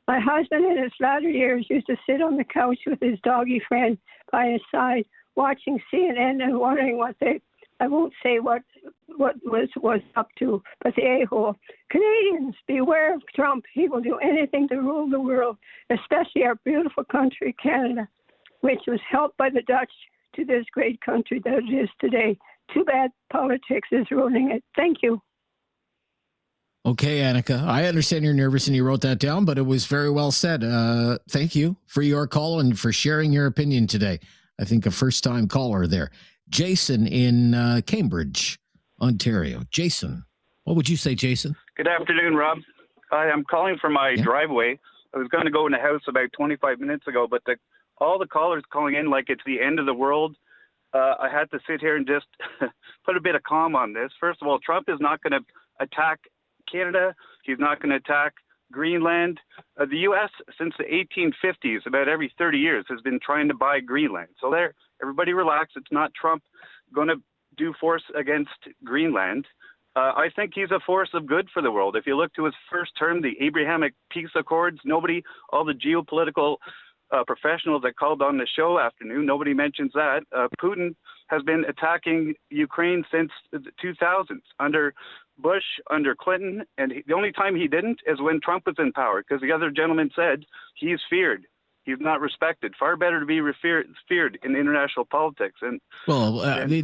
[SPEAKER 22] My husband in his latter years used to sit on the couch with his doggy friend by his side, watching CNN and wondering I won't say what what was up to. But the a-hole. Canadians, beware of Trump. He will do anything to rule the world, especially our beautiful country, Canada, which was helped by the Dutch to this great country that it is today. Too bad politics is ruining it. Thank you.
[SPEAKER 1] Okay, Annika, I understand you're nervous and you wrote that down, but it was very well said. Thank you for your call and for sharing your opinion today. I think a first-time caller there. Jason in Cambridge, Ontario. Jason, what would you say, Jason?
[SPEAKER 7] Good afternoon, Rob. I'm calling from my driveway. I was going to go in the house about 25 minutes ago, but all the callers calling in like it's the end of the world. I had to sit here and just put a bit of calm on this. First of all, Trump is not going to attack Canada. He's not going to attack Greenland. The U.S. since the 1850s, about every 30 years, has been trying to buy Greenland. So there, everybody relax. It's not Trump going to do force against Greenland. I think he's a force of good for the world. If you look to his first term, the Abrahamic Peace Accords, all the geopolitical professionals that called on the show afternoon, nobody mentions that. Putin has been attacking Ukraine since the 2000s, under Bush, under Clinton, and the only time he didn't is when Trump was in power, because the other gentleman said he's feared. He's not respected. Far better to be feared in international politics. And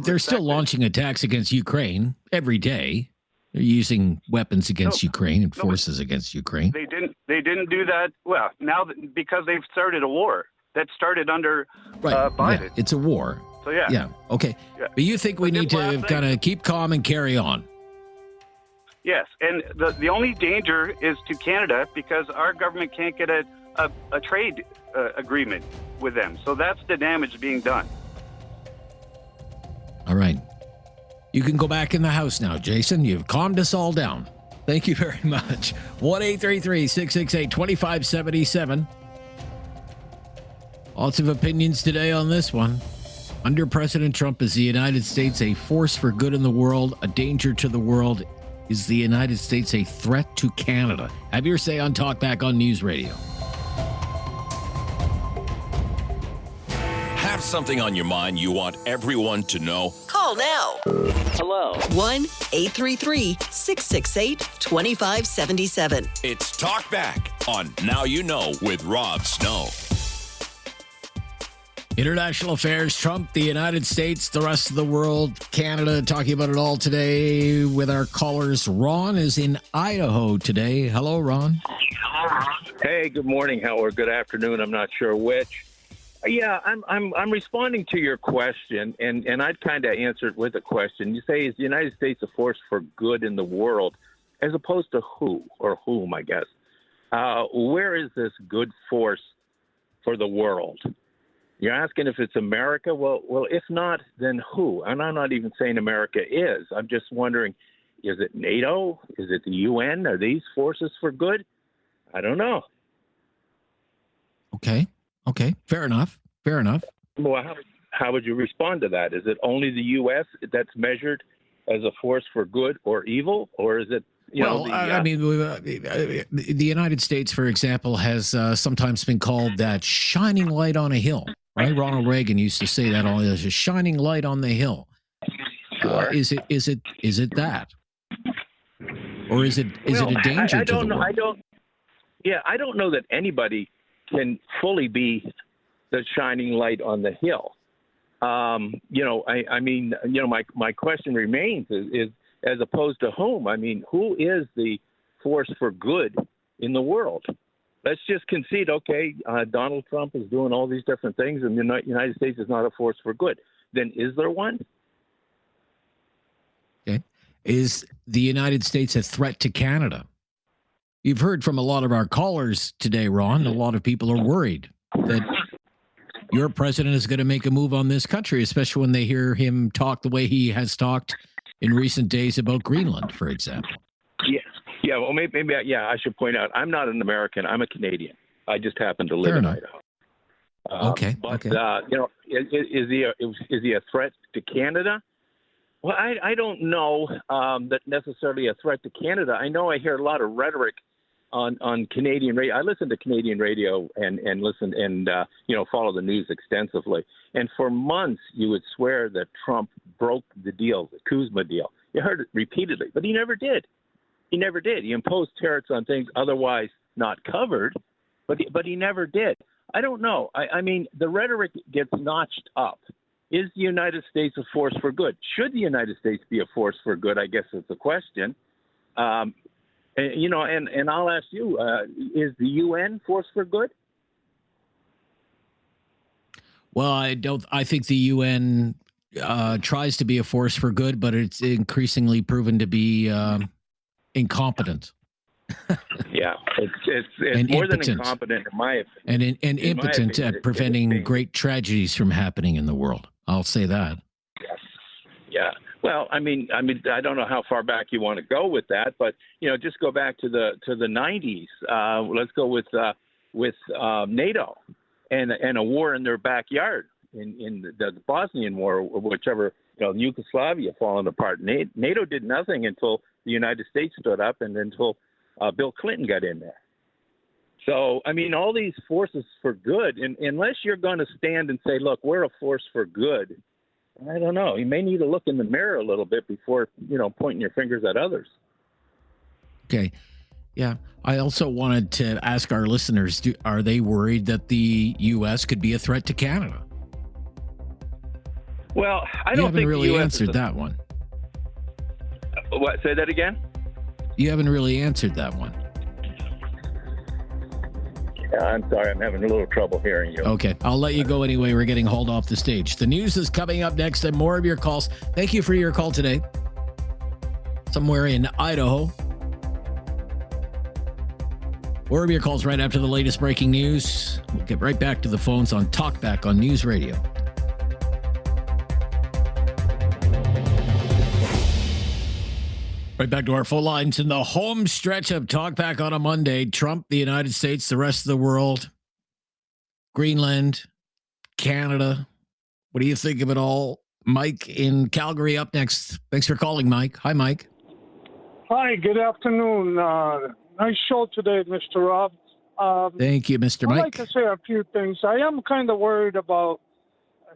[SPEAKER 1] they're still launching attacks against Ukraine every day. They're using weapons against Ukraine and forces against Ukraine.
[SPEAKER 7] They didn't do that. Well, now because they've started a war that started under Biden.
[SPEAKER 1] Yeah, it's a war.
[SPEAKER 7] So yeah.
[SPEAKER 1] Okay.
[SPEAKER 7] Yeah.
[SPEAKER 1] But you think we need to kind of keep calm and carry on?
[SPEAKER 7] Yes, and the only danger is to Canada, because our government can't get a trade agreement with them. So that's the damage being done.
[SPEAKER 1] All right. You can go back in the house now, Jason. You've calmed us all down. Thank you very much. 1-833-668-2577. Lots of opinions today on this one. Under President Trump, is the United States a force for good in the world, a danger to the world? Is the United States a threat to Canada? Have your say on Talkback on News Radio.
[SPEAKER 2] Have something on your mind you want everyone to know?
[SPEAKER 3] Call now.
[SPEAKER 2] Hello.
[SPEAKER 3] 1-833-668-2577.
[SPEAKER 2] It's Talkback on Now You Know with Rob Snow.
[SPEAKER 1] International affairs, Trump, the United States, the rest of the world, Canada, talking about it all today with our callers. Ron is in Idaho today. Hello, Ron.
[SPEAKER 8] Hey, good morning, or good afternoon. I'm not sure which. Yeah, I'm responding to your question, and I'd kind of answer it with a question. You say, is the United States a force for good in the world, as opposed to who or whom, I guess. Where is this good force for the world? You're asking if it's America? Well, if not, then who? And I'm not even saying America is. I'm just wondering, is it NATO? Is it the UN? Are these forces for good? I don't know.
[SPEAKER 1] Okay. Fair enough.
[SPEAKER 8] Well, how would you respond to that? Is it only the U.S. that's measured as a force for good or evil? Or is it,
[SPEAKER 1] the United States, for example, has sometimes been called that shining light on a hill. Right? Ronald Reagan used to say that there's a shining light on the hill. Is it that? Or is it a danger to the world?
[SPEAKER 8] I don't know that anybody can fully be the shining light on the hill. My question remains is as opposed to whom? I mean, who is the force for good in the world? Let's just concede, okay, Donald Trump is doing all these different things and the United States is not a force for good. Then is there one?
[SPEAKER 1] Okay. Is the United States a threat to Canada? You've heard from a lot of our callers today, Ron. A lot of people are worried that your president is going to make a move on this country, especially when they hear him talk the way he has talked in recent days about Greenland, for example.
[SPEAKER 8] Yeah. Well, maybe. Yeah, I should point out I'm not an American. I'm a Canadian. I just happen to live in Idaho.
[SPEAKER 1] Okay.
[SPEAKER 8] Is he a threat to Canada? Well, I don't know that necessarily a threat to Canada. I know I hear a lot of rhetoric on Canadian radio. I listen to Canadian radio and listen and follow the news extensively. And for months, you would swear that Trump broke the deal, the Kuzma deal. You heard it repeatedly, but he never did. He never did. He imposed tariffs on things otherwise not covered, but he never did. I don't know. I mean, the rhetoric gets notched up. Is the United States a force for good? Should the United States be a force for good? I guess is the question. And I'll ask you: is the UN force for good?
[SPEAKER 1] Well, I think the UN tries to be a force for good, but it's increasingly proven to be incompetent.
[SPEAKER 8] Yeah, it's
[SPEAKER 1] and
[SPEAKER 8] more
[SPEAKER 1] impotent.
[SPEAKER 8] than incompetent, in my opinion.
[SPEAKER 1] And impotent at preventing great tragedies from happening in the world. I'll say that.
[SPEAKER 8] Yes. Yeah. Well, I mean, I don't know how far back you want to go with that, but just go back to the 90s. Let's go with NATO and a war in their backyard in the Bosnian War, or whichever, Yugoslavia falling apart. NATO did nothing until the United States stood up and until Bill Clinton got in there. So, I mean, all these forces for good, and unless you're going to stand and say, look, we're a force for good, I don't know. You may need to look in the mirror a little bit before, pointing your fingers at others.
[SPEAKER 1] Okay. Yeah. I also wanted to ask our listeners, are they worried that the U.S. could be a threat to Canada?
[SPEAKER 8] Well, I don't think
[SPEAKER 1] you haven't really
[SPEAKER 8] the US
[SPEAKER 1] answered that one.
[SPEAKER 8] What? Say that again?
[SPEAKER 1] You haven't really answered that one.
[SPEAKER 8] Yeah, I'm sorry. I'm having a little trouble hearing you.
[SPEAKER 1] Okay. I'll let you go anyway. We're getting hauled off the stage. The news is coming up next and more of your calls. Thank you for your call today. Somewhere in Idaho. More of your calls right after the latest breaking news. We'll get right back to the phones on Talkback on News Radio. Right back to our phone lines in the home stretch of Talkback on a Monday. Trump, the United States, the rest of the world, Greenland, Canada. What do you think of it all? Mike in Calgary up next. Thanks for calling, Mike. Hi, Mike.
[SPEAKER 9] Hi, good afternoon. Nice show today, Mr. Rob.
[SPEAKER 1] Thank you, Mr. Mike.
[SPEAKER 9] I'd like to say a few things. I am kind of worried about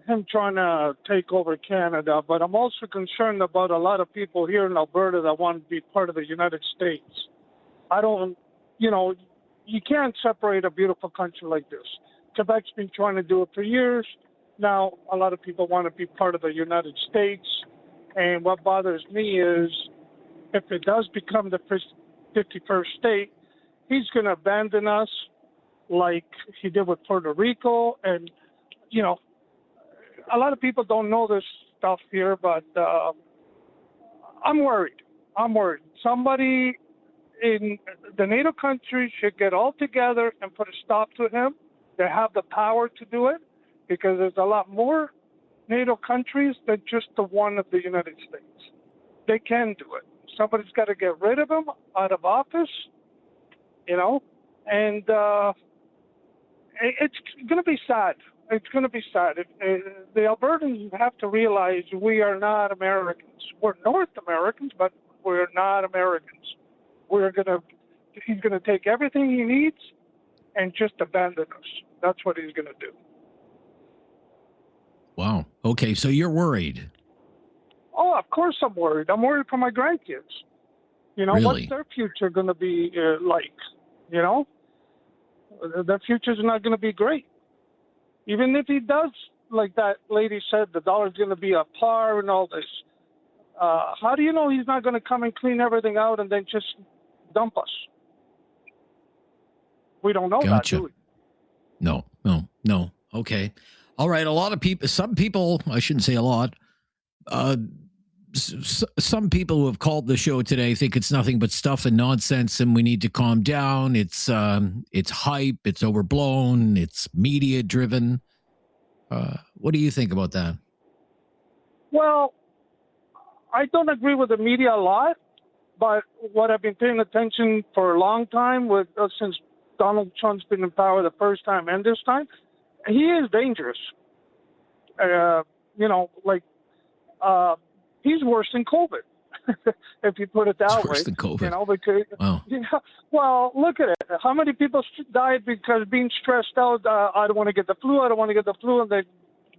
[SPEAKER 9] him trying to take over Canada, but I'm also concerned about a lot of people here in Alberta that want to be part of the United States. You can't separate a beautiful country like this. Quebec's been trying to do it for years. Now, a lot of people want to be part of the United States. And what bothers me is if it does become the 51st state, he's going to abandon us like he did with Puerto Rico. And, a lot of people don't know this stuff here, but I'm worried. Somebody in the NATO countries should get all together and put a stop to him. They have the power to do it because there's a lot more NATO countries than just the one of the United States. They can do it. Somebody's got to get rid of him out of office, and it's going to be sad. It's going to be sad. The Albertans have to realize we are not Americans. We're North Americans, but we're not Americans. He's going to take everything he needs and just abandon us. That's what he's going to do.
[SPEAKER 1] Wow. Okay, so you're worried.
[SPEAKER 9] Oh, of course I'm worried. I'm worried for my grandkids.
[SPEAKER 1] Really?
[SPEAKER 9] What's their future going to be like? Their future's not going to be great. Even if he does, like that lady said, the dollar's going to be a par and all this. How do you know he's not going to come and clean everything out and then just dump us? We don't know that, do we?
[SPEAKER 1] No. Okay. All right. A lot of people, some people, I shouldn't say a lot, some people who have called the show today think it's nothing but stuff and nonsense and we need to calm down. It's hype. It's overblown. It's media driven. What do you think about that?
[SPEAKER 9] Well, I don't agree with the media a lot, but what I've been paying attention for a long time since Donald Trump's been in power the first time and this time, he is dangerous. He's worse than COVID, if you put it that way.
[SPEAKER 1] Worse than COVID.
[SPEAKER 9] Because,
[SPEAKER 1] wow.
[SPEAKER 9] Well, look at it. How many people died because being stressed out? I don't want to get the flu. And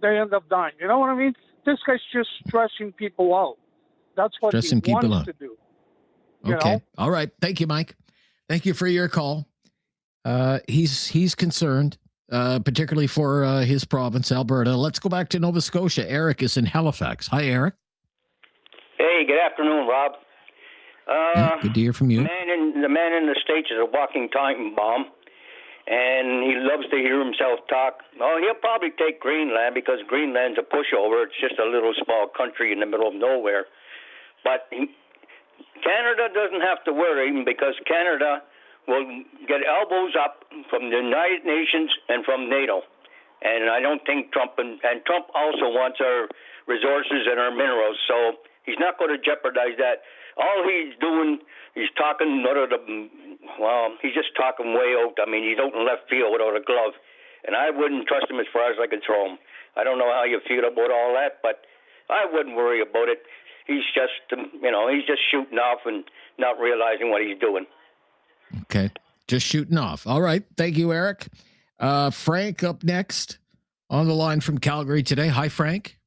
[SPEAKER 9] they end up dying. You know what I mean? This guy's just stressing people out. That's what
[SPEAKER 1] Stressing
[SPEAKER 9] he
[SPEAKER 1] people
[SPEAKER 9] wants
[SPEAKER 1] out.
[SPEAKER 9] to do.
[SPEAKER 1] Okay. All right. Thank you, Mike. Thank you for your call. He's concerned, particularly for his province, Alberta. Let's go back to Nova Scotia. Eric is in Halifax. Hi, Eric.
[SPEAKER 5] Hey, good afternoon, Rob.
[SPEAKER 1] Good to hear from you.
[SPEAKER 5] The man in the States is a walking time bomb, and he loves to hear himself talk. Oh, he'll probably take Greenland because Greenland's a pushover. It's just a little small country in the middle of nowhere. But Canada doesn't have to worry because Canada will get elbows up from the United Nations and from NATO. And I don't think Trump, and Trump also wants our resources and our minerals, so he's not going to jeopardize that. All he's doing, he's talking he's just talking way out. I mean, he's out in left field without a glove. And I wouldn't trust him as far as I could throw him. I don't know how you feel about all that, but I wouldn't worry about it. He's just, he's just shooting off and not realizing what he's doing.
[SPEAKER 1] Okay. Just shooting off. All right. Thank you, Eric. Frank up next on the line from Calgary today. Hi, Frank.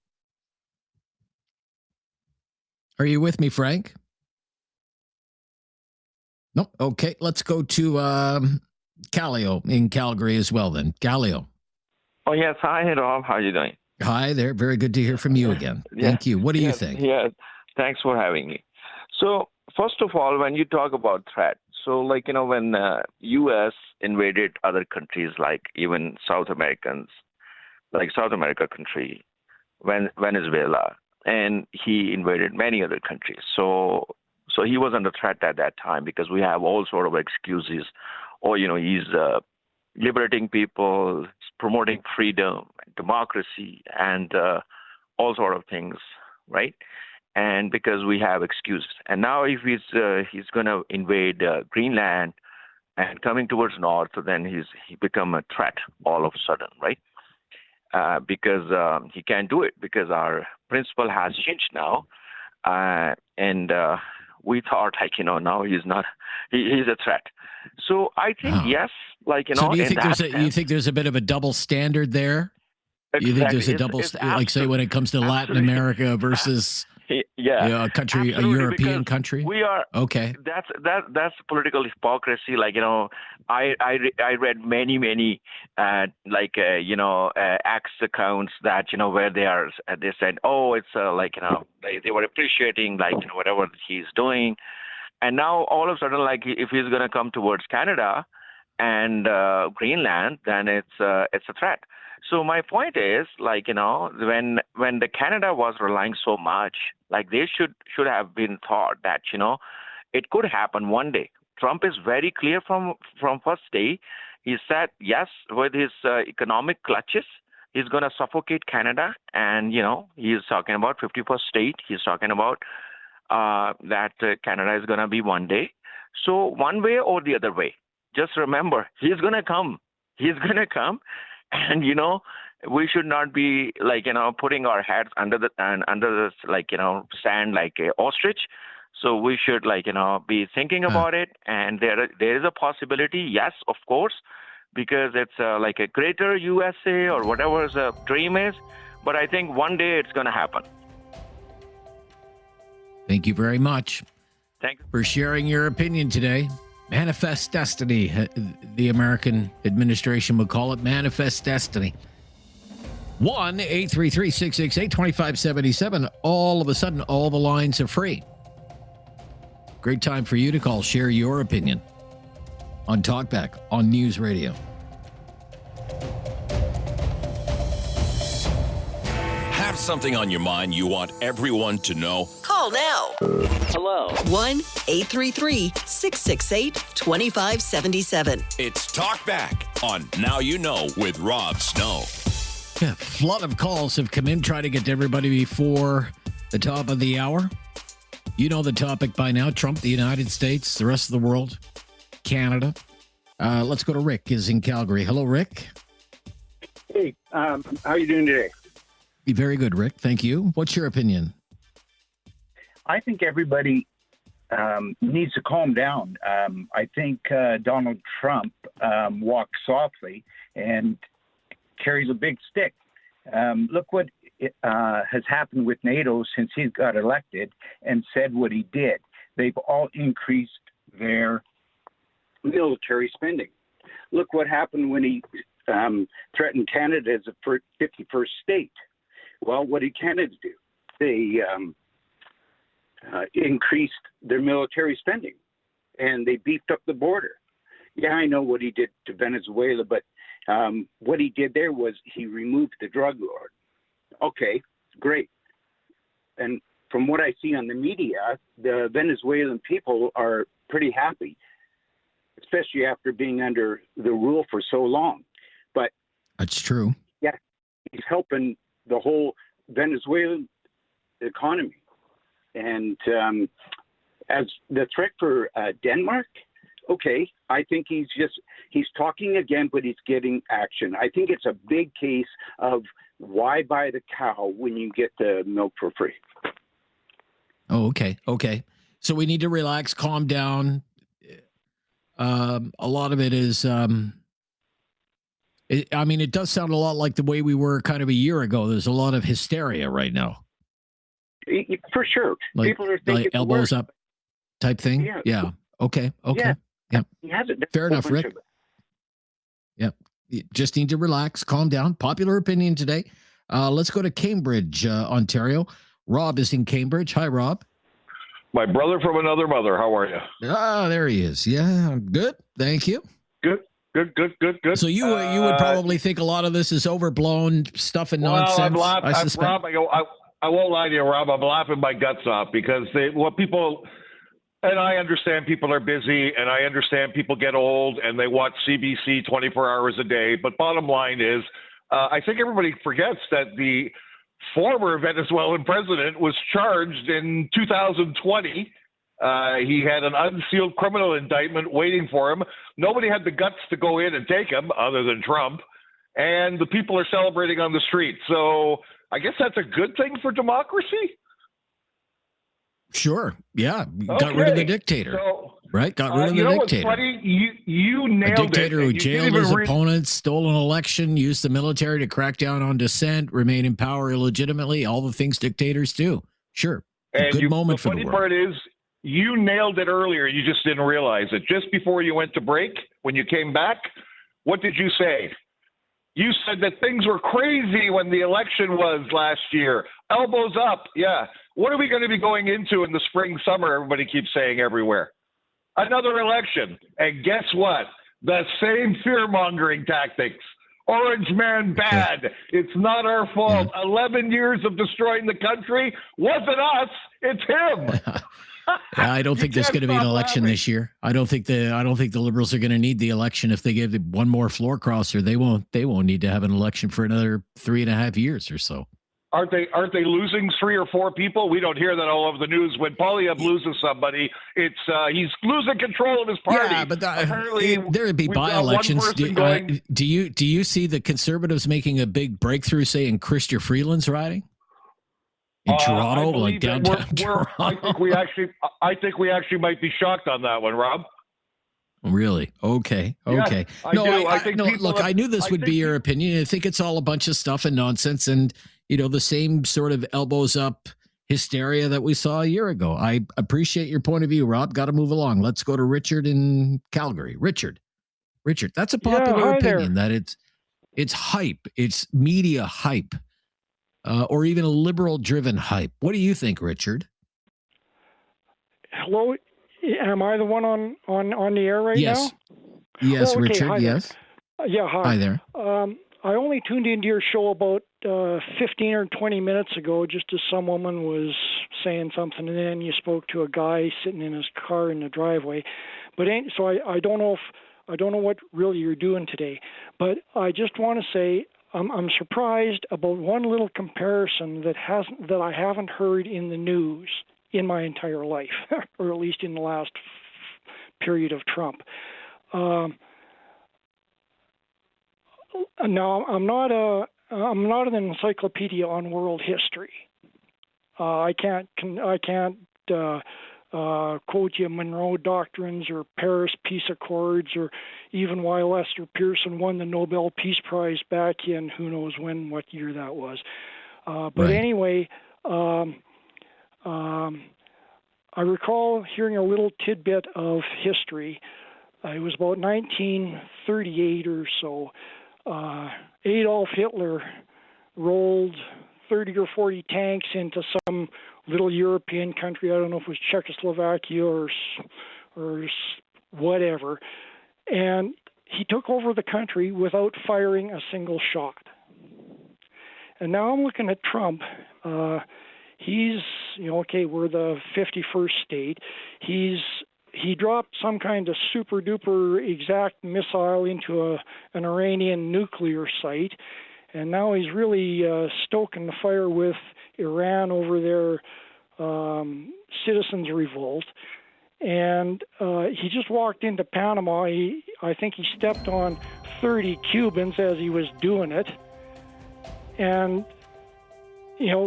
[SPEAKER 1] Are you with me, Frank? Nope. Okay. Let's go to Callio in Calgary as well then. Callio.
[SPEAKER 10] Oh, yes. Hi, Rob. How are you doing?
[SPEAKER 1] Hi there. Very good to hear from you again. Thank you. What do you think?
[SPEAKER 10] Yeah. Thanks for having me. So, first of all, when you talk about threat, so when U.S. invaded other countries, like even South America country, Venezuela, and he invaded many other countries. So he was under threat at that time because we have all sort of excuses. Or, he's liberating people, promoting freedom, democracy, and all sort of things, right? And because we have excuses. And now if he's going to invade Greenland and coming towards north, then he become a threat all of a sudden, right? Because he can't do it because our principle has changed now. And we thought, now he's not, he's a threat. So I think, yes,
[SPEAKER 1] So do you think there's a bit of a double standard there?
[SPEAKER 10] Exactly.
[SPEAKER 1] You think there's a double, say when it comes to Latin America versus a country, a European country?
[SPEAKER 10] We are
[SPEAKER 1] okay.
[SPEAKER 10] That's political hypocrisy. I read many X accounts that where they said, oh, it's they were appreciating whatever he's doing, and now all of a sudden if he's going to come towards Canada and Greenland, then it's a threat. So my point is, when the Canada was relying so much, they should have been thought that, it could happen one day. Trump is very clear from first day. He said, yes, with his economic clutches, he's going to suffocate Canada. And, he's talking about 51st state. He's talking about that Canada is going to be one day. So one way or the other way, just remember, he's going to come. He's going to come. And, we should not be putting our heads under this sand like a ostrich. So we should be thinking about it. And there is a possibility, yes, of course, because it's a greater USA or whatever the dream is. But I think one day it's going to happen.
[SPEAKER 1] Thank you very much.
[SPEAKER 10] Thank you
[SPEAKER 1] for sharing your opinion today. Manifest destiny, the American administration would call it manifest destiny. 1-833-668-2577. All of a sudden, all the lines are free. Great time for you to call, share your opinion on Talkback on News Radio.
[SPEAKER 2] Have something on your mind you want everyone to know?
[SPEAKER 3] Call now.
[SPEAKER 2] Hello.
[SPEAKER 3] 1-833-668-2577.
[SPEAKER 2] It's Talkback on Now You Know with Rob Snow.
[SPEAKER 1] Yeah, flood of calls have come in trying to get to everybody before the top of the hour. You know the topic by now. Trump, the United States, the rest of the world, Canada. Let's go to Rick, is in Calgary. Hello, Rick.
[SPEAKER 23] Hey, how are you doing today?
[SPEAKER 1] Very good, Rick. Thank you. What's your opinion?
[SPEAKER 23] I think everybody needs to calm down. I think Donald Trump walks softly and carries a big stick. Look what has happened with NATO since he got elected and said what he did. They've all increased their military spending. Look what happened when he threatened Canada as a 51st state. Well, what did Canada do? They increased their military spending, and they beefed up the border. Yeah, I know what he did to Venezuela, but what he did there was he removed the drug lord. Okay, great. And from what I see on the media, the Venezuelan people are pretty happy, especially after being under the rule for so long. But
[SPEAKER 1] that's true.
[SPEAKER 23] Yeah, he's helping the whole Venezuelan economy. And as the threat for Denmark, okay, I think he's talking again, but he's getting action. I think it's a big case of why buy the cow when you get the milk for free.
[SPEAKER 1] Oh, okay. Okay. So we need to relax, calm down. A lot of it is, it does sound a lot like the way we were kind of a year ago. There's a lot of hysteria right now.
[SPEAKER 23] For sure.
[SPEAKER 1] Like,
[SPEAKER 23] people are thinking
[SPEAKER 1] like elbows up type thing. Yeah. Okay. Okay. Yeah.
[SPEAKER 23] He hasn't done
[SPEAKER 1] Fair
[SPEAKER 23] a whole
[SPEAKER 1] enough,
[SPEAKER 23] bunch
[SPEAKER 1] Rick.
[SPEAKER 23] of it.
[SPEAKER 1] Yep. You just need to relax, calm down. Popular opinion today. Let's go to Cambridge, Ontario. Rob is in Cambridge. Hi, Rob.
[SPEAKER 4] My brother from another mother. How are you?
[SPEAKER 1] Ah, there he is. Yeah, I'm good. Thank you.
[SPEAKER 4] Good.
[SPEAKER 1] So you would probably think a lot of this is overblown stuff and nonsense.
[SPEAKER 4] I'm laughing.
[SPEAKER 1] I suspect.
[SPEAKER 4] Rob, I won't lie to you, Rob. I'm laughing my guts off because and I understand people are busy, and I understand people get old and they watch CBC 24 hours a day. But bottom line is, I think everybody forgets that the former Venezuelan president was charged in 2020. He had an unsealed criminal indictment waiting for him. Nobody had the guts to go in and take him other than Trump. And the people are celebrating on the street. So I guess that's a good thing for democracy.
[SPEAKER 1] Sure. Yeah. Got rid of the dictator. Right? Got rid of the dictator.
[SPEAKER 4] What's funny? You nailed
[SPEAKER 1] a dictator
[SPEAKER 4] it.
[SPEAKER 1] who jailed his opponents, stole an election, used the military to crack down on dissent, remain in power illegitimately, all the things dictators do. Sure. Good moment for the world.
[SPEAKER 4] The funny part is you nailed it earlier. You just didn't realize it. Just before you went to break, when you came back, what did you say? You said that things were crazy when the election was last year. Elbows up. Yeah. What are we going to be going into in the spring, summer? Everybody keeps saying everywhere. Another election. And guess what? The same fear-mongering tactics. Orange man bad. It's not our fault. 11 years of destroying the country. Wasn't us. It's him.
[SPEAKER 1] I don't think there's going to be an election this year. I don't think the Liberals are going to need the election. If they give one more floor crosser, they won't need to have an election for another 3.5 years or so.
[SPEAKER 4] Aren't they losing 3 or 4 people? We don't hear that all over the news. When Poilievre loses somebody, it's he's losing control of his party.
[SPEAKER 1] Yeah, but there would be by-elections. Do you see the Conservatives making a big breakthrough, say, in Chrystia Freeland's riding? In Toronto, like downtown Toronto.
[SPEAKER 4] I think we actually might be shocked on that one, Rob.
[SPEAKER 1] Really? Okay.
[SPEAKER 4] Yeah,
[SPEAKER 1] I knew this would be your opinion. I think it's all a bunch of stuff and nonsense, and the same sort of elbows up hysteria that we saw a year ago. I appreciate your point of view, Rob. Got to move along. Let's go to Richard in Calgary. Richard, that's a popular opinion that it's hype. It's media hype. Or even a liberal-driven hype. What do you think, Richard?
[SPEAKER 11] Hello, am I the one on the air right now?
[SPEAKER 1] Yes,
[SPEAKER 11] okay.
[SPEAKER 1] Richard.
[SPEAKER 11] Hi
[SPEAKER 1] yes.
[SPEAKER 11] Yeah. Hi.
[SPEAKER 1] Hi there.
[SPEAKER 11] I only tuned into your show about 15 or 20 minutes ago, just as some woman was saying something, and then you spoke to a guy sitting in his car in the driveway. But so I don't know what really you're doing today. But I just want to say. I'm surprised about one little comparison that I haven't heard in the news in my entire life, or at least in the last period of Trump. Now, I'm not an encyclopedia on world history. I can't quote you Monroe Doctrines or Paris Peace Accords or even why Lester Pearson won the Nobel Peace Prize back in who knows when, what year that was. But
[SPEAKER 1] Right.
[SPEAKER 11] anyway, I recall hearing a little tidbit of history. It was about 1938 or so. Adolf Hitler rolled 30 or 40 tanks into some little European country. I don't know if it was Czechoslovakia or whatever. And he took over the country without firing a single shot. And now I'm looking at Trump. He's, okay, we're the 51st state. He dropped some kind of super duper exact missile into an Iranian nuclear site, and now he's really stoking the fire with Iran over their citizens' revolt. And he just walked into Panama. I think he stepped on 30 Cubans as he was doing it. And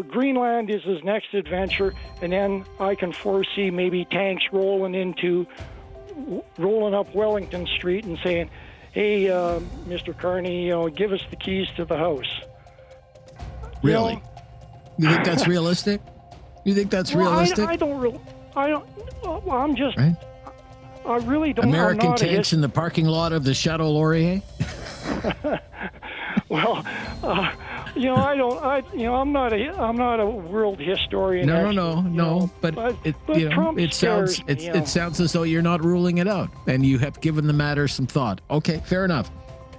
[SPEAKER 11] Greenland is his next adventure, and then I can foresee maybe tanks rolling up Wellington Street and saying, "Hey, Mr. Carney, give us the keys to the house."
[SPEAKER 1] Really? You think that's realistic? You think that's realistic?
[SPEAKER 11] I don't. I'm just.
[SPEAKER 1] Right?
[SPEAKER 11] I really don't.
[SPEAKER 1] American tanks in the parking lot of the Chateau Laurier?
[SPEAKER 11] Well, I'm not a world historian.
[SPEAKER 1] No. But
[SPEAKER 11] Trump
[SPEAKER 1] it sounds it sounds as though you're not ruling it out, and you have given the matter some thought. Okay, fair enough.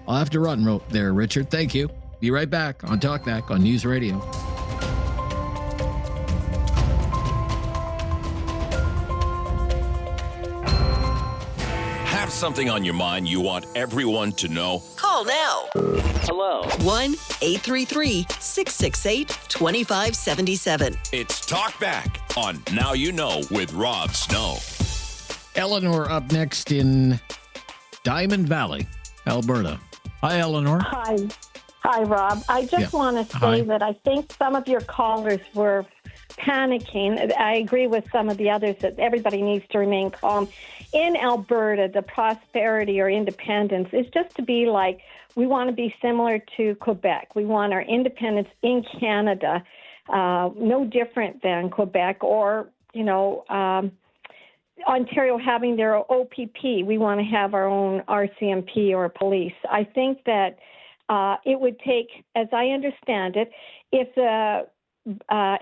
[SPEAKER 1] I'll have to run there, Richard. Thank you. Be right back on Talkback on News Radio.
[SPEAKER 2] Have something on your mind you want everyone to know?
[SPEAKER 3] Call now.
[SPEAKER 2] Hello.
[SPEAKER 3] 1-833-668-2577.
[SPEAKER 2] It's Talkback on Now You Know with Rob Snow.
[SPEAKER 1] Eleanor up next in Diamond Valley, Alberta. Hi, Eleanor.
[SPEAKER 12] Hi, Rob. I just want to say that I think some of your callers were panicking. I agree with some of the others that everybody needs to remain calm. In Alberta, the prosperity or independence is just to be like, we want to be similar to Quebec. We want our independence in Canada, no different than Quebec or, Ontario having their OPP. We want to have our own RCMP or police. I think that it would take, as I understand it, if the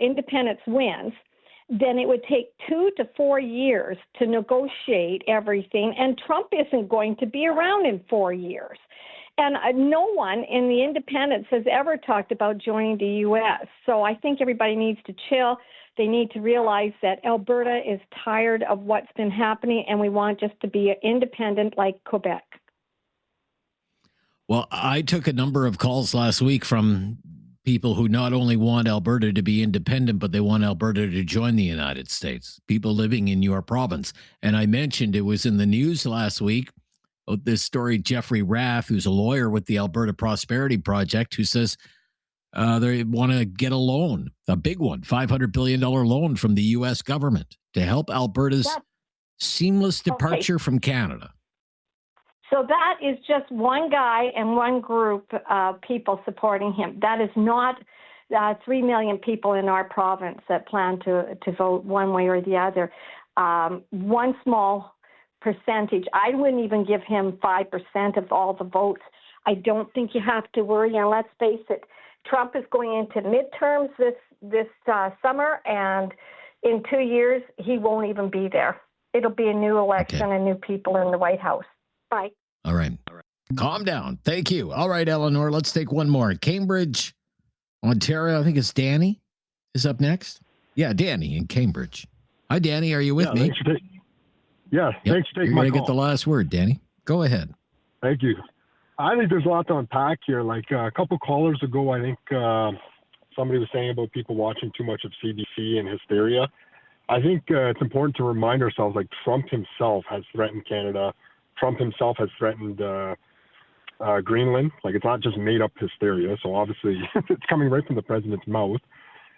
[SPEAKER 12] independence wins, then it would take 2 to 4 years to negotiate everything, and Trump isn't going to be around in 4 years. And no one in the independents has ever talked about joining the U.S. So I think everybody needs to chill. They need to realize that Alberta is tired of what's been happening, and we want just to be independent like Quebec.
[SPEAKER 1] Well, I took a number of calls last week from people who not only want Alberta to be independent, but they want Alberta to join the United States, people living in your province. And I mentioned it was in the news last week, this story, Jeffrey Raff, who's a lawyer with the Alberta Prosperity Project, who says they want to get a loan, a big one, $500 billion loan from the U.S. government to help Alberta's seamless departure from Canada.
[SPEAKER 12] So that is just one guy and one group of people supporting him. That is not 3 million people in our province that plan to vote one way or the other. One small percentage. I wouldn't even give him 5% of all the votes. I don't think you have to worry. And let's face it, Trump is going into midterms this summer, and in 2 years, he won't even be there. It'll be a new election and new people in the White House. Bye.
[SPEAKER 1] All right. Calm down. Thank you. All right, Eleanor, let's take one more. Cambridge, Ontario. I think it's Danny is up next. Yeah, Danny in Cambridge. Hi, Danny. Are you with me?
[SPEAKER 13] Thanks for taking
[SPEAKER 1] You're
[SPEAKER 13] my
[SPEAKER 1] going to
[SPEAKER 13] call.
[SPEAKER 1] get the last word, Danny. Go ahead.
[SPEAKER 13] Thank you. I think there's a lot to unpack here. Like a couple callers ago, I think somebody was saying about people watching too much of CBC and hysteria. I think it's important to remind ourselves, like Trump himself has threatened Canada. Trump himself has threatened Greenland. Like, it's not just made up hysteria. So obviously it's coming right from the president's mouth.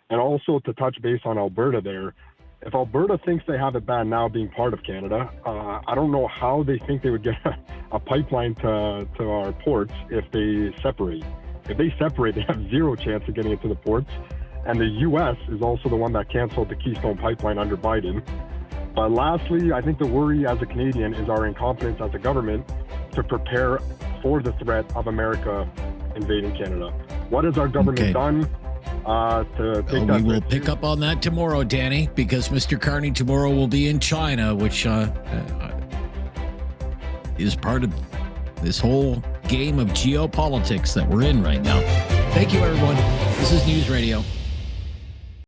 [SPEAKER 13] And also to touch base on Alberta there, if Alberta thinks they have it bad now being part of Canada, I don't know how they think they would get a pipeline to our ports if they separate. If they separate, they have zero chance of getting into the ports. And the U.S. is also the one that canceled the Keystone Pipeline under Biden. But lastly, I think the worry as a Canadian is our incompetence as a government to prepare for the threat of America invading Canada. What has our government done to take that?
[SPEAKER 1] We will pick up on that tomorrow, Danny, because Mr. Carney tomorrow will be in China, which is part of this whole game of geopolitics that we're in right now. Thank you, everyone. This is News Radio.